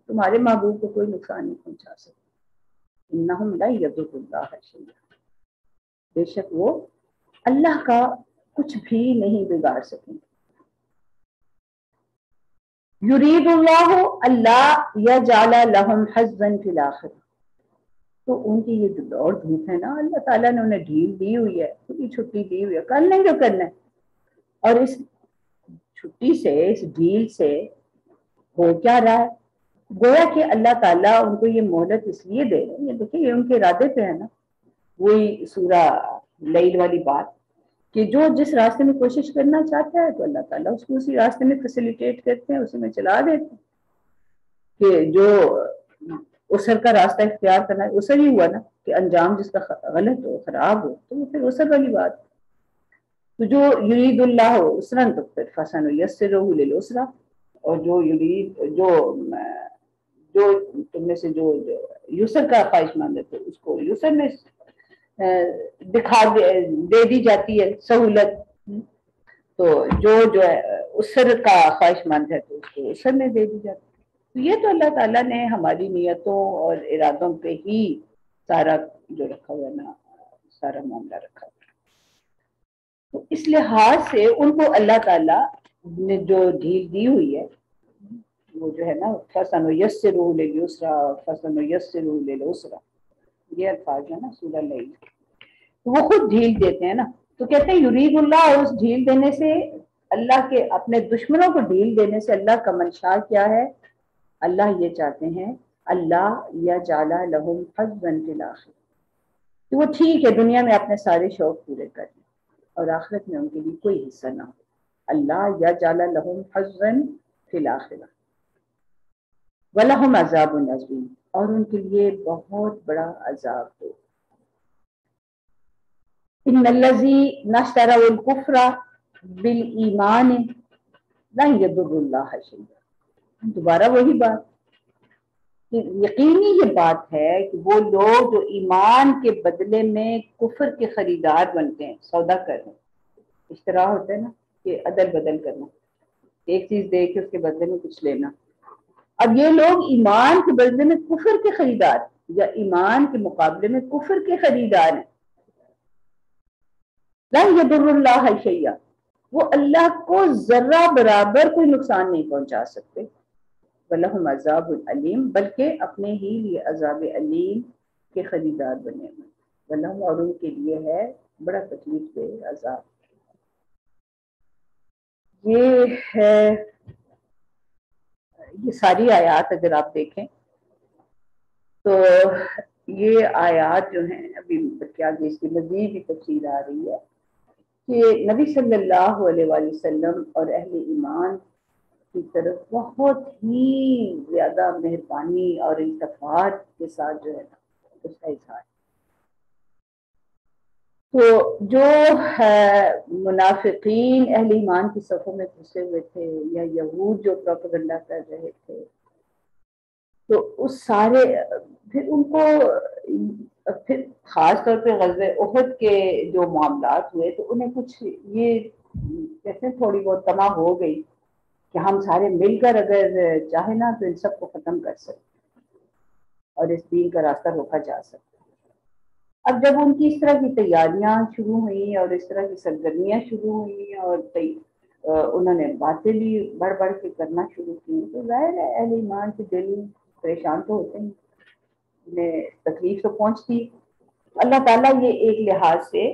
تمہارے محبوب کو کوئی نقصان نہیں پہنچا سکتا۔ انہم لا یضر اللہ شیئا، بے شک وہ اللہ کا کچھ بھی نہیں بگاڑ سکیں گے۔ یرید اللہ اللہ یجعل لہم حظا فی الآخرہ، تو ان کی یہ دوڑ دھوپ ہے نا، اللہ تعالیٰ نے انہیں ڈھیل دی ہوئی ہے، پوری چھٹی دی ہوئی ہے، کر لیں جو کرنا ہے، اور اس چھٹی سے، اس ڈھیل سے ہو کیا رہا ہے؟ گویا کہ اللہ تعالیٰ ان کو یہ مہلت اس لیے دے رہے ہیں، یہ دیکھیں یہ ان کے ارادے پہ ہے نا، وہی سورہ لیل والی بات کہ جو جس راستے میں کوشش کرنا چاہتا ہے تو اللہ تعالیٰ اس کو اسی راستے میں فیسیلیٹیٹ کرتے ہیں، اسی میں چلا دیتے ہیں، کہ جو اسر کا راستہ اختیار کرنا ہے، اسر ہی ہوا نا کہ انجام جس کا غلط ہو، خراب ہو، تو وہ پھر اسر والی بات۔ تو جو یرید اللہ اسرن تو پھر فسنیسرہ للعسرہ، اور جو یرید جو تم میں سے جو یسر کا خواہش مند ہے تو اس کو یسر میں دکھا دے دی جاتی ہے سہولت، تو جو ہے اسر کا خواہش مند ہے تو اس کو اسر میں دے دی جاتی ہے۔ تو یہ تو اللہ تعالیٰ نے ہماری نیتوں اور ارادوں پہ ہی سارا جو رکھا ہوا نا، سارا معاملہ رکھا ہوا۔ تو اس لحاظ سے ان کو اللہ تعالیٰ نے جو ڈھیل دی ہوئی ہے وہ جو ہے نا فَسَنُيَسِّرُهُ لِلْيُسْرَىٰ فَسَنُيَسِّرُهُ لِلْعُسْرَىٰ، یہ الفاظ ہے نا سورہ لیل، تو وہ خود ڈھیل دیتے ہیں نا، تو کہتے ہیں یرید اللہ، اس ڈھیل دینے سے اللہ کے اپنے دشمنوں کو ڈھیل دینے سے اللہ کا منشا کیا ہے؟ اللہ یہ چاہتے ہیں اللہ یجعل لہم حظا فی الآخرہ، تو وہ ٹھیک ہے دنیا میں اپنے سارے شوق پورے کر لیں اور آخرت میں ان کے لیے کوئی حصہ نہ ہو۔ اللہ یجعل لہم حظا فی الآخرہ وَلَهُمْ عَذَابٌ عَظِیمٌ، اور ان کے لیے بہت بڑا عذاب ہو۔ ان الذی اشتروا الکفر بالایمان لن یضر اللہ شیئا، دوبارہ وہی بات کہ یقینی یہ بات ہے کہ وہ لوگ جو ایمان کے بدلے میں کفر کے خریدار بنتے ہیں، سودا کر رہے ہیں، اشترا ہوتا ہے نا کہ عدل بدل کرنا، ایک چیز دے کے اس کے بدلے میں کچھ لینا، اب یہ لوگ ایمان کے بدلے میں کفر کے خریدار یا ایمان کے مقابلے میں کفر کے خریدار ہیں. لا یضر اللہ شیئا، وہ اللہ کو ذرہ برابر کوئی نقصان نہیں پہنچا سکتے. وَلَهُمْ عَذَابٌ علیم، بلکہ اپنے ہی لیے عذاب علیم کے خریدار بنے ہوئے. وَلَهُمْ، اور ان کے لیے ہے بڑا تکلیف دہ عذاب. یہ ہے یہ ساری آیات اگر آپ دیکھیں تو یہ آیات جو ہیں ابھی کیا اس کی مزید بھی تفصیل آ رہی ہے کہ نبی صلی اللہ علیہ وآلہ وسلم اور اہل ایمان کی طرف بہت ہی زیادہ مہربانی اور التفات کے ساتھ جو ہے نا اس کا اظہار. تو جو منافقین اہل ایمان کی صفوں میں گھسے ہوئے تھے یا یہود جو پروپیگنڈا کر رہے تھے، تو اس سارے پھر ان کو پھر خاص طور پہ غزوہ احد کے جو معاملات ہوئے تو انہیں کچھ یہ کہتے ہیں تھوڑی بہت طمع ہو گئی کہ ہم سارے مل کر اگر چاہیں نا تو ان سب کو ختم کر سکتے اور اس دین کا راستہ روکا جا سکتا. اب جب ان کی اس طرح کی تیاریاں شروع ہوئیں اور اس طرح کی سرگرمیاں شروع ہوئیں اور انہوں نے باتیں بھی بڑھ بڑھ کے کرنا شروع کی تو ظاہر ہے اہل ایمان کے دل پریشان تو ہوتے ہیں، انہیں تکلیف تو پہنچتی. اللہ تعالیٰ یہ ایک لحاظ سے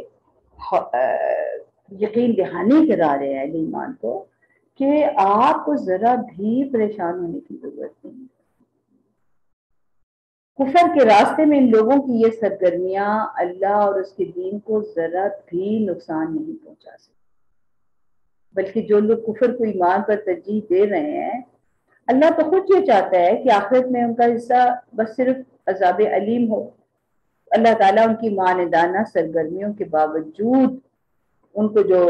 یقین دہانی کرا رہے ہیں اہل ایمان کو کہ آپ کو ذرا بھی پریشان ہونے کی ضرورت نہیں. کفر کے راستے میں ان لوگوں کی یہ سرگرمیاں اللہ اور اس کے دین کو ذرا بھی نقصان نہیں پہنچا سکتی، بلکہ جو لوگ کفر کو ایمان پر ترجیح دے رہے ہیں اللہ تو خود یہ چاہتا ہے کہ آخرت میں ان کا حصہ بس صرف عذاب علیم ہو. اللہ تعالیٰ ان کی معاندانہ سرگرمیوں کے باوجود ان کو جو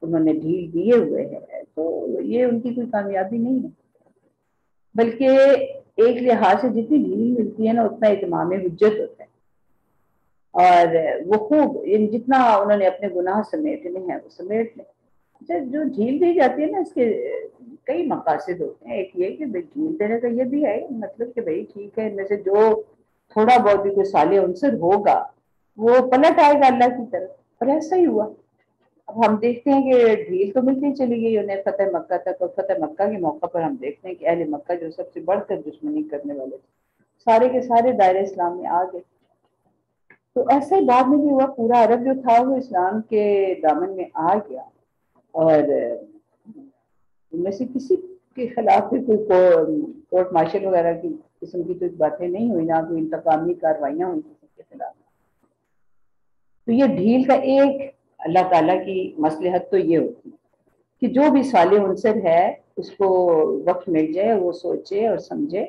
انہوں نے ڈھیل دیے ہوئے ہیں تو یہ ان کی کوئی کامیابی نہیں ہے، بلکہ ایک لحاظ سے جتنی ڈھیل ملتی ہے نا اتنا اتمام حجت ہوتا ہے اور وہ خوب جتنا انہوں نے اپنے گناہ سمیٹنے ہیں وہ سمیٹ لیں. جو ڈھیل دی جاتی ہے نا اس کے کئی مقاصد ہوتے ہیں. ایک یہ کہ ڈھیل دینے کا یہ بھی ہے مطلب کہ بھائی ٹھیک ہے ان میں سے جو تھوڑا بہت بھی کوئی صالح عنصر ہوگا وہ پلٹ آئے گا اللہ کی طرف، اور ایسا ہی ہوا. اب ہم دیکھتے ہیں کہ ڈھیل تو ملتی چلی گئی انہیں فتح مکہ تک، اور فتح مکہ کے موقع پر ہم دیکھتے ہیں کہ اہل مکہ جو سب سے بڑھ کر دشمنی کرنے والے تھے سارے کے سارے دائرہ اسلام میں آ گئے. تو ایسا ہی بعد میں بھی ہوا، پورا عرب جو تھا وہ اسلام کے دامن میں آ گیا اور ان میں سے کسی کے خلاف بھی کوئی کورٹ مارشل وغیرہ کی قسم کی کوئی باتیں نہیں ہوئی، نہ کوئی انتقامی کارروائیاں ہوئی کسی کے خلاف. تو یہ ڈھیل کا ایک اللہ تعالیٰ کی مصلحت تو یہ ہوتی ہے کہ جو بھی صالح عنصر ہے اس کو وقت مل جائے، وہ سوچے اور سمجھے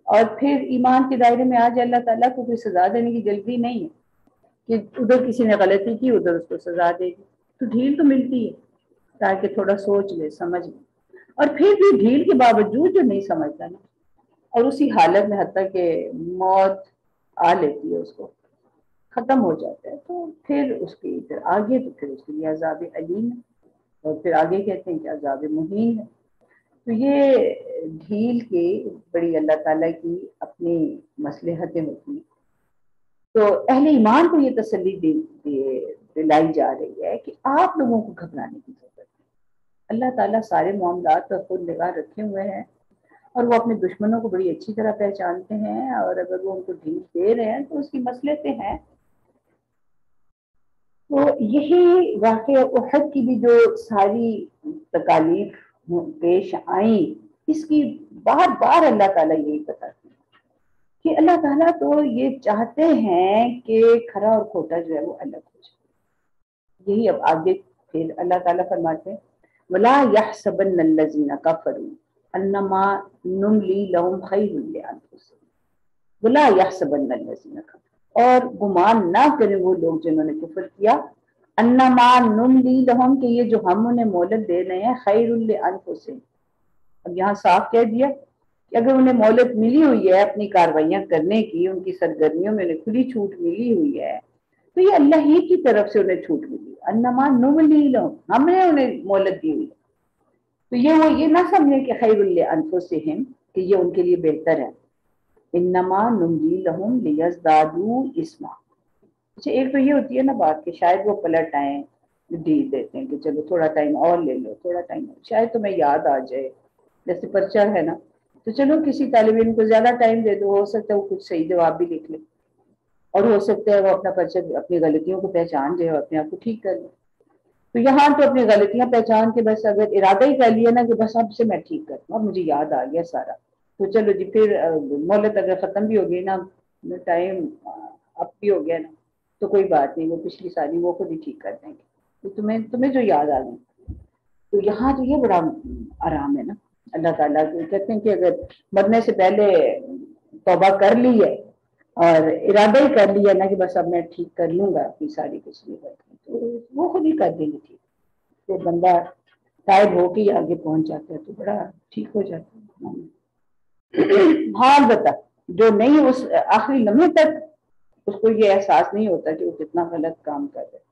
اور پھر ایمان کے دائرے میں آ جائے. اللہ تعالیٰ کو کوئی سزا دینے کی جلدی نہیں ہے کہ ادھر کسی نے غلطی کی ادھر اس کو سزا دے دی. تو ڈھیل تو ملتی ہے تاکہ تھوڑا سوچ لے سمجھ لے، اور پھر بھی ڈھیل کے باوجود جو نہیں سمجھتا نا اور اسی حالت میں حتیٰ کہ موت آ لیتی ہے اس کو ختم ہو جاتا ہے تو پھر اس کے آگے تو پھر اس کے لیے عذاب علیم ہے اور پھر آگے کہتے ہیں کہ عذاب مہین ہے. تو یہ ڈھیل کی بڑی اللہ تعالیٰ کی اپنی مصلحتیں ہوتی ہیں. تو اہل ایمان کو یہ تسلی دلائی جا رہی ہے کہ آپ لوگوں کو گھبرانے کی ضرورت ہے. اللہ تعالیٰ سارے معاملات پر خود نگاہ رکھے ہوئے ہیں اور وہ اپنے دشمنوں کو بڑی اچھی طرح پہچانتے ہیں، اور اگر وہ ان کو ڈھیل دے رہے ہیں تو اس کی مصلحتیں ہیں. تو یہی واقعہ احد کی بھی جو ساری تکالیف پیش آئیں اس کی بار بار اللہ تعالیٰ یہی بتاتے ہیں کہ اللہ تعالیٰ تو یہ چاہتے ہیں کہ کھرا اور کھوٹا جو ہے وہ الگ ہو جائے. یہی اب آگے پھر اللہ تعالیٰ فرماتے ہیں وَلَا يَحْسَبَنَّ الَّذِينَ كَفَرُوا أَنَّمَا نُمْلِي لَهُمْ خَيْرٌ لِأَنفُسِهِمْ وَلَا يَحْسَبَنَّ الَّذِينَ كَفَرُوا، اور گمان نہ کریں وہ لوگ جنہوں نے کفر کیا انما نملی لہم کہ یہ جو ہم انہیں مہلت دے رہے ہیں خیر لانفسہم. اب یہاں صاف کہہ دیا کہ اگر انہیں مہلت ملی ہوئی ہے اپنی کاروائیاں کرنے کی، ان کی سرگرمیوں میں انہیں کھلی چھوٹ ملی ہوئی ہے تو یہ اللہ ہی کی طرف سے انہیں چھوٹ ملی. انما نملی لہم، ہم نے انہیں مہلت دی ہوئی. تو یہ وہ یہ نہ سمجھیں کہ خیر لانفسہم کہ یہ ان کے لیے بہتر ہے. انما نملی لہم لیزدادوا اسما. اچھا ایک تو یہ ہوتی ہے نا بات کہ شاید وہ پلٹ آئیں، ڈیل دیتے ہیں کہ چلو تھوڑا ٹائم اور لے لو، تھوڑا ٹائم شاید تمہیں یاد آ جائے. جیسے پرچہ ہے نا، تو چلو کسی طالب علم کو زیادہ ٹائم دے دو، ہو سکتا ہے وہ کچھ صحیح جواب بھی لکھ لے، اور ہو سکتا ہے وہ اپنا پرچہ اپنی غلطیوں کو پہچان جائے اور اپنے آپ کو ٹھیک کر لے. تو یہاں تو اپنی غلطیاں پہچان کے بس اگر ارادہ ہی کر لیا نا کہ بس اب سے میں ٹھیک کروں، اب مجھے یاد آ گیا سارا، تو چلو جی پھر مہلت اگر ختم بھی ہو گئی نا، ٹائم اب بھی ہو گیا نا، تو کوئی بات نہیں، وہ پچھلی ساری وہ خود ہی ٹھیک کر دیں گے، تو تمہیں جو یاد آ گئی. تو یہاں تو یہ بڑا آرام ہے نا. اللہ تعالیٰ کہتے ہیں کہ اگر مرنے سے پہلے توبہ کر لی ہے اور ارادہ ہی کر لیا نا کہ بس اب میں ٹھیک کر لوں گا اپنی ساری پچھلی غلطیاں، تو وہ خود ہی کر دیں گے ٹھیک. تو بندہ تائب ہو کے آگے پہنچ جاتا ہے تو بڑا ٹھیک ہو جاتا ہے. ہاں بتا جو نہیں اس آخری لمحے تک اس کو یہ احساس نہیں ہوتا کہ وہ کتنا غلط کام کر رہے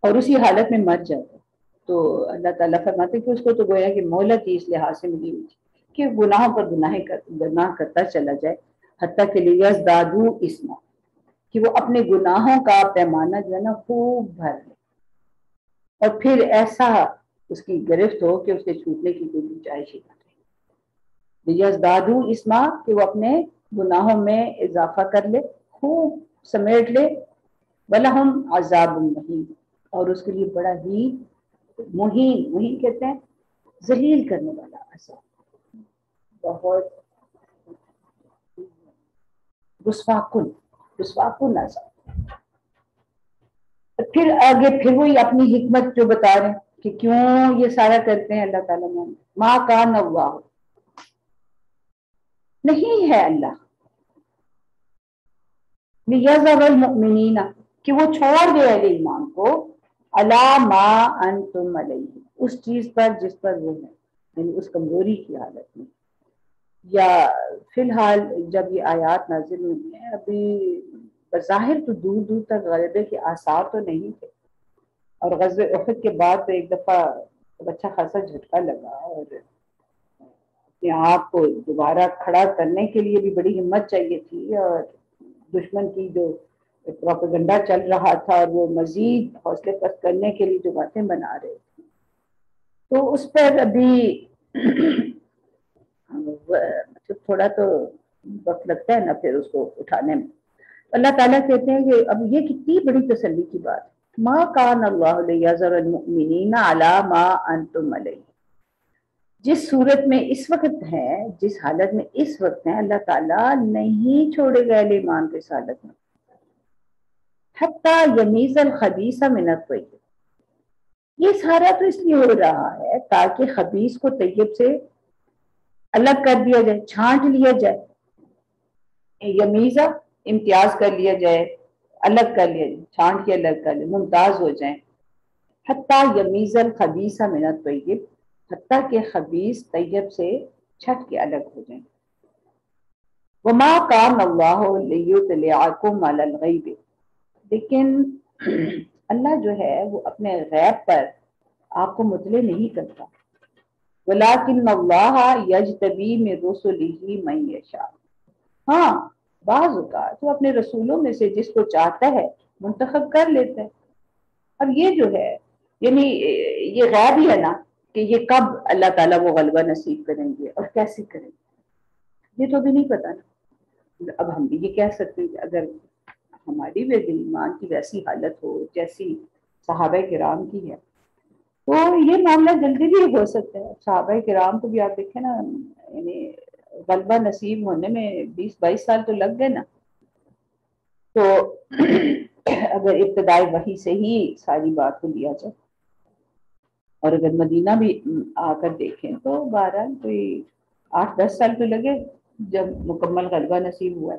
اور اسی حالت میں مر جاتا ہے، تو اللہ تعالیٰ فرماتے کہ اس کو تو گویا کہ مہلت ہی اس لحاظ سے ملی ہوئی کہ گناہوں پر گناہ کرتا چلا جائے، حتیٰ کہ لیزدادوا اسما، کہ وہ اپنے گناہوں کا پیمانہ جو ہے نا خوب بھر لے، اور پھر ایسا اس کی گرفت ہو کہ اس کے چھوٹنے کی کوئی گنجائش ہی نہ رہے. لیزدادوا اسما، کہ وہ اپنے گناہوں میں اضافہ کر لے، خوب سمیٹ لے. وَلَهُمْ عَذَابٌ مُّهِینٌ، اور اس کے لیے بڑا ہی مہین کہتے ہیں ذلیل کرنے والا عذاب، بہت رسوا کن عذاب. پھر آگے پھر وہی اپنی حکمت جو بتا رہے ہیں کہ کیوں یہ سارا کرتے ہیں اللہ تعالیٰ نے. ما کان اللہ، نہیں ہے اللہ، لیذر المؤمنین، کہ وہ چھوڑ دے اہل ایمان کو، علی ما انتم علیہ، اس چیز پر جس پر وہ ہے، یعنی اس کمزوری کی حالت میں. یا فی الحال جب یہ آیات نازل ہوئی ہیں ابھی بظاہر تو دور دور تک غلبے کے آثار تو نہیں تھے، اور غزوہ احد کے بعد تو ایک دفعہ اچھا خاصا جھٹکا لگا، اور اپنے آپ کو دوبارہ کھڑا کرنے کے لیے بھی بڑی ہمت چاہیے تھی، اور دشمن کی جو پروپیگنڈا چل رہا تھا اور وہ مزید حوصلے پست کرنے کے لیے جو باتیں بنا رہے تھے، تو اس پر ابھی تھوڑا تو وقت لگتا ہے نا پھر اس کو اٹھانے میں. اللہ تعالیٰ کہتے ہیں کہ اب یہ کتنی بڑی تسلی کی بات ہے. ما کان اللہ لیذر المؤمنین علی ما انتم علیہ، جس صورت میں اس وقت ہے، جس حالت میں اس وقت ہے، اللہ تعالیٰ نہیں چھوڑے گا اہل ایمان کو اس حالت میں، حتی یمیز الخبیث من الطیب. یہ سارا تو اس لیے ہو رہا ہے تاکہ خبیث کو طیب سے الگ کر دیا جائے، چھانٹ لیا جائے. یمیزہ امتیاز کر لیا جائے، الگ کر لیا جائے، چھانٹ کے الگ کر لیا، ممتاز ہو جائیں. حتی یمیز الخبیث من الطیب، حتیٰ کہ خبیث طیب سے چھٹ کے الگ ہو جائیں. وما کان اللہ لیطلعکم علی الغیب، لیکن اللہ جو ہے وہ اپنے غیب پر آپ کو مطلع نہیں کرتا. ولیکن اللہ یجتبی من رسلہ من یشاء، ہاں بعض اوقات وہ اپنے رسولوں میں سے جس کو چاہتا ہے منتخب کر لیتا ہے. اب یہ جو ہے یعنی یہ غیب ہی ہے نا کہ یہ کب اللہ تعالیٰ وہ غلبہ نصیب کریں گے اور کیسے کریں گے، یہ تو بھی نہیں پتا نا. اب ہم بھی یہ کہہ سکتے ہیں کہ اگر ہماری بھی ایمان کی ویسی حالت ہو جیسی صحابہ کرام کی ہے تو یہ معاملہ جلدی بھی ہو سکتا ہے. صحابہ کرام کو بھی آپ دیکھیں نا، یعنی غلبہ نصیب ہونے میں 20-22 سال تو لگ گئے نا. تو اگر ابتدائی وحی سے ہی ساری بات کو لیا جائے اور اگر مدینہ بھی آ کر دیکھیں تو 12 کوئی 8-10 سال تو لگے جب مکمل غلبہ نصیب ہوا ہے.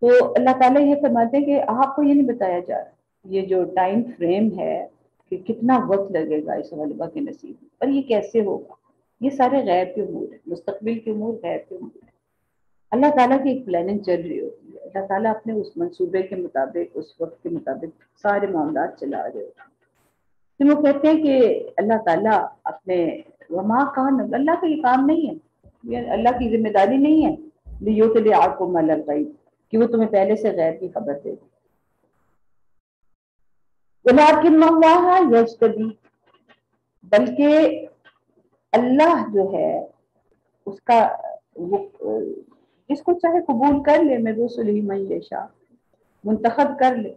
تو اللہ تعالیٰ یہ فرماتے ہیں کہ آپ کو یہ نہیں بتایا جا رہا یہ جو ٹائم فریم ہے کہ کتنا وقت لگے گا اس غلبہ کے نصیب میں، اور یہ کیسے ہوگا. یہ سارے غیب کے امور ہیں، مستقبل کے امور غیب کے امور ہیں. اللہ تعالیٰ کی ایک پلاننگ چل رہی ہوتی ہے، اللہ تعالیٰ اپنے اس منصوبے کے مطابق اس وقت کے مطابق سارے معاملات چلا رہے ہوتے ہیں. تو وہ کہتے ہیں کہ اللہ تعالیٰ اپنے وما کان، اللہ کا یہ کام نہیں ہے یہ اللہ کی ذمہ داری نہیں ہے لیطلعکم علی الغیب کہ وہ تمہیں پہلے سے غیب کی خبر دے دے. ولکن اللہ یجتبی، بلکہ اللہ جو ہے اس کا وہ جس کو چاہے قبول کر لے، میں رسول من یشاء، منتخب کر لے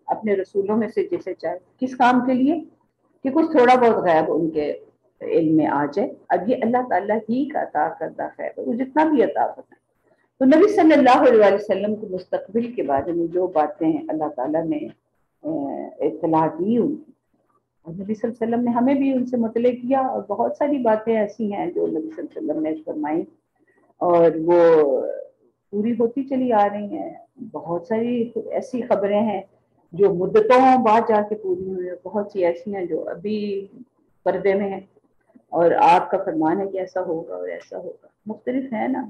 اپنے رسولوں میں سے جسے چاہے. کس کام کے لیے؟ کہ کچھ تھوڑا بہت غیب ان کے علم میں آ جائے. اب یہ اللہ تعالیٰ ہی کا عطا کردہ خیر ہے، وہ جتنا بھی عطا کرتا ہے. تو نبی صلی اللہ علیہ وسلم کو مستقبل کے بارے میں جو باتیں اللہ تعالیٰ نے اطلاع دی ان کی، اور نبی صلی اللہ علیہ وسلم نے ہمیں بھی ان سے مطلع کیا، اور بہت ساری باتیں ایسی ہیں جو نبی صلی اللہ علیہ وسلم نے فرمائی اور وہ پوری ہوتی چلی آ رہی ہیں. بہت ساری ایسی خبریں ہیں جو مدتوں بعد جا کے پوری ہوئی ہیں، بہت سی ایسی ہیں جو ابھی پردے میں ہیں، اور آپ کا فرمان ہے کہ ایسا ہوگا اور ایسا ہوگا. مختلف ہے نا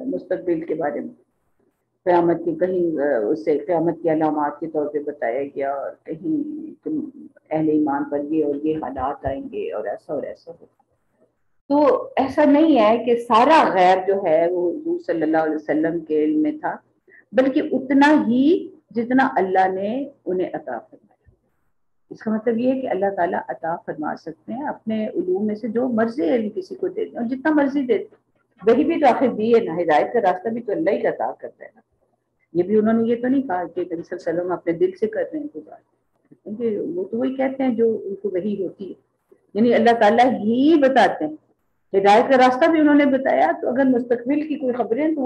مستقبل کے بارے میں. قیامت کی کہیں اسے قیامت کی علامات کے طور پہ بتایا گیا، اور کہیں اہل ایمان پر یہ اور یہ حالات آئیں گے اور ایسا ہوگا. تو ایسا نہیں ہے کہ سارا غیب جو ہے وہ حضور صلی اللہ علیہ وسلم کے علم میں تھا، بلکہ اتنا ہی جتنا اللہ نے انہیں عطا فرمایا. اس کا مطلب یہ ہے کہ اللہ تعالیٰ عطا فرما سکتے ہیں اپنے علوم میں سے جو مرضی علم کسی کو دے دیں اور جتنا مرضی دے دیں. وہی بھی تو آخر دی ہے نا، ہدایت کا راستہ بھی تو اللہ ہی عطا کرتا ہے نا. یہ بھی انہوں نے یہ تو نہیں کہا کہ نبی صلی اللہ علیہ وسلم اپنے دل سے کر رہے ہیں کوئی بات، کیونکہ وہ تو وہی کہتے ہیں جو ان کو وحی ہوتی ہے. یعنی اللہ تعالیٰ ہی بتاتے ہیں. ہدایت کا راستہ بھی انہوں نے بتایا. تو اگر مستقبل کی کوئی خبریں تو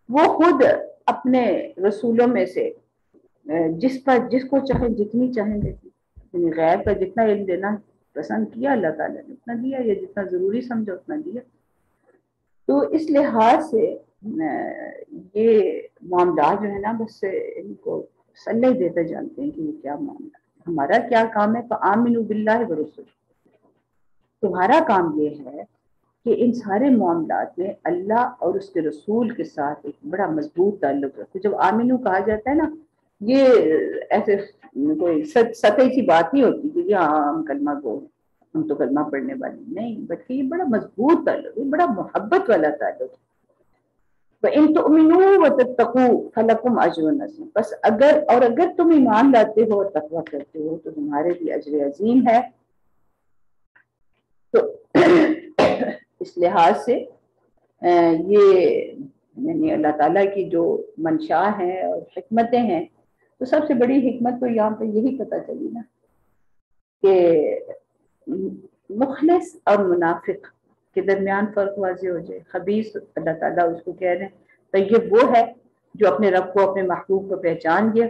وہ خود اپنے رسولوں میں سے جس کو چاہے جتنی چاہیں دیتی. یعنی غیب کا جتنا علم دینا پسند کیا اللہ تعالیٰ نے اتنا دیا، یا جتنا ضروری سمجھا اتنا دیا. تو اس لحاظ سے یہ معاملات جو ہے نا بس ان کو صلی دیتے جانتے ہیں کہ یہ کیا معاملہ ہے. ہمارا کیا کام ہے؟ فآمنوا باللہ ورسولہ. تمہارا کام یہ ہے کہ ان سارے معاملات میں اللہ اور اس کے رسول کے ساتھ ایک بڑا مضبوط تعلق رکھو. جب آمنو کہا جاتا ہے نا، یہ ایسے کوئی سطحی سی بات نہیں ہوتی کہ ہاں ہم کلمہ گو ہیں، ہم تو کلمہ پڑھنے والی نہیں، بلکہ یہ بڑا مضبوط تعلق ہے، بڑا محبت والا تعلق ہے. وَإِن تُؤْمِنُوا وَتَتَّقُوا فَلَكُمْ أَجْرٌ عَظِيمٌ. بس اگر تم ایمان لاتے ہو اور تقویٰ کرتے ہو تو تمہارے لیے اجر عظیم ہے. تو اس لحاظ سے یہ یعنی اللہ تعالیٰ کی جو منشا ہیں اور حکمتیں ہیں، تو سب سے بڑی حکمت تو یہاں پہ یہی پتہ چلی نا کہ مخلص اور منافق کے درمیان فرق واضح ہو جائے. خبیث اللہ تعالیٰ اس کو کہہ رہے ہیں. طیب وہ ہے جو اپنے رب کو، اپنے محبوب کو پہچان گیا،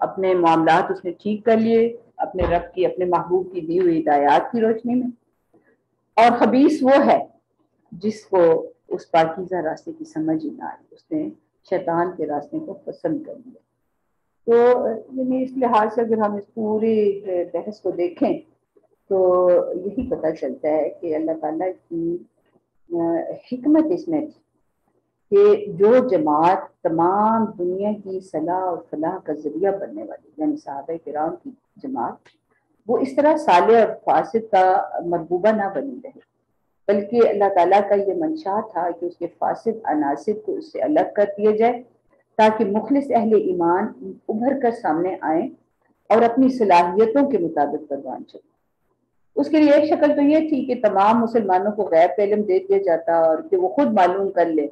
اپنے معاملات اس نے ٹھیک کر لیے اپنے رب کی، اپنے محبوب کی دی ہوئی ہدایات کی روشنی میں. اور خبیث وہ ہے جس کو اس پاکیزہ راستے کی سمجھ ہی نہ آئی، اس نے شیطان کے راستے کو پسند کر لیا. تو یعنی اس لحاظ سے اگر ہم اس پوری بحث کو دیکھیں تو یہی پتہ چلتا ہے کہ اللہ تعالیٰ کی حکمت اس میں تھی کہ جو جماعت تمام دنیا کی صلاح اور فلاح کا ذریعہ بننے والی، یعنی صحابہ کرام کی جماعت، وہ اس طرح صالح اور فاسد کا مربوبہ نہ بنی رہے، بلکہ اللہ تعالیٰ کا یہ منشا تھا کہ اس کے فاسد عناصر کو اس سے الگ کر دیا جائے تاکہ مخلص اہل ایمان ابھر کر سامنے آئیں اور اپنی صلاحیتوں کے مطابق پروان چلیں. اس کے لیے ایک شکل تو یہ تھی کہ تمام مسلمانوں کو غیب کا علم دے دیا جاتا اور کہ وہ خود معلوم کر لے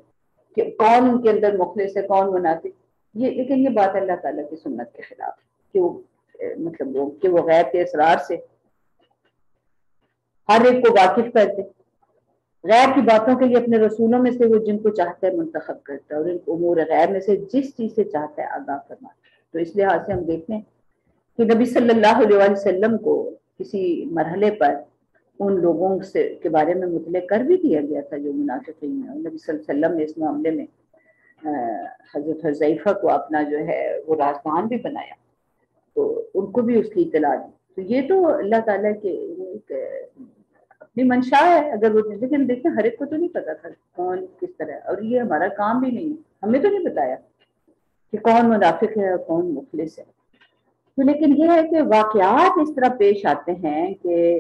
کہ کون ان کے اندر مخلص ہے، کون منافق. لیکن یہ بات اللہ تعالیٰ کی سنت کے خلاف کہ وہ کہ وہ غیب کے اسرار سے ہر ایک کو واقف کرتے. غیب کی باتوں کے لیے اپنے رسولوں میں سے وہ جن کو چاہتا ہے منتخب کرتا ہے، اور ان امور غیب میں سے جس چیز سے چاہتا ہے آگاہ فرماتا ہے. تو اس لحاظ سے ہم دیکھتے ہیں کہ نبی صلی اللہ علیہ وسلم کو کسی مرحلے پر ان لوگوں سے کے بارے میں مطلع کر بھی دیا گیا تھا جو منافقین ہیں. نبی صلی اللہ علیہ وسلم نے اس معاملے میں حضرت حذیفہ کو اپنا جو ہے وہ رازدان بھی بنایا، تو ان کو بھی اس کی اطلاع دی. تو یہ تو اللہ تعالیٰ کے اپنی منشا ہے. اگر وہ لیکن دیکھیں ہر ایک کو تو نہیں پتا تھا کون کس طرح، اور یہ ہمارا کام بھی نہیں، ہمیں تو نہیں بتایا کہ کون منافق ہے اور کون مخلص ہے. تو لیکن یہ ہے کہ واقعات اس طرح پیش آتے ہیں کہ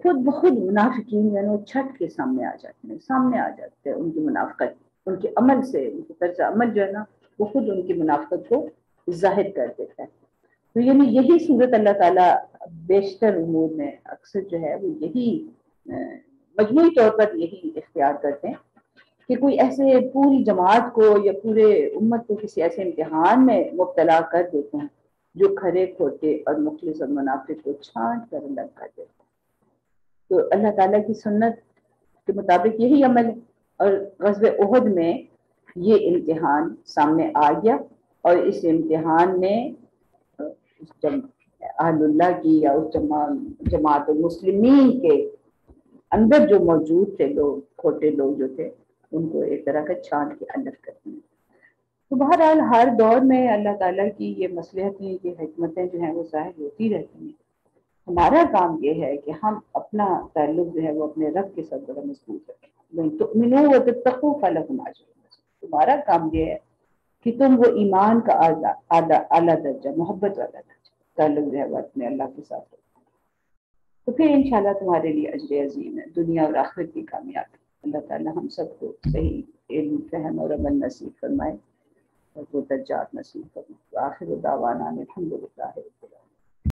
خود بخود منافقین جو ہے وہ چھٹ کے سامنے آ جاتے ہیں ان کی منافقت، ان کے عمل سے، ان کے طرز عمل جو ہے نا وہ خود ان کی منافقت کو ظاہر کر دیتا ہے۔ تو یعنی یہی صورت اللہ تعالیٰ بیشتر امور میں اکثر جو ہے وہ یہی مجموعی طور پر یہی اختیار کرتے ہیں کہ کوئی ایسے پوری جماعت کو یا پورے امت کو کسی ایسے امتحان میں مبتلا کر دیتے ہیں جو کھرے کھوٹے اور مخلص اور منافق کو چھانٹ کر الگ کر دیتے ہیں۔ تو اللہ تعالیٰ کی سنت کے مطابق یہی عمل ہے، اور غزوہ احد میں یہ امتحان سامنے آ گیا، اور اس امتحان میں اہل اللہ کی یا اس جماعت المسلمین کے اندر جو موجود تھے لوگ، کھوٹے لوگ جو تھے، ان کو ایک طرح کا چھان کے الگ کر دیا۔ تو بہرحال ہر دور میں اللہ تعالیٰ کی یہ مصلحتیں، یہ حکمتیں جو ہیں وہ ظاہر ہوتی رہتی ہیں۔ ہمارا کام یہ ہے کہ ہم اپنا تعلق جو ہے وہ اپنے رب کے ساتھ بڑا مضبوط رکھیں۔ وَإِن تُؤْمِنُوا وَتَتَّقُوا فَلَكُمْ أَجْرٌ عَظِيمٌ۔ تمہارا کام یہ ہے کہ تم وہ ایمان کا اعلیٰ درجہ، محبت والا درجہ، تعلق جو ہے وہ اپنے اللہ کے ساتھ رکھیں، تو پھر انشاءاللہ تمہارے لیے اجر عظیم ہے، دنیا اور آخرت کی کامیابی۔ اللہ تعالیٰ ہم سب کو صحیح علم، فہم اور عمل نصیب فرمائے اور وہ درجات نصیب فرمائے۔ آخر دعوانا الحمدللہ رب العالمین۔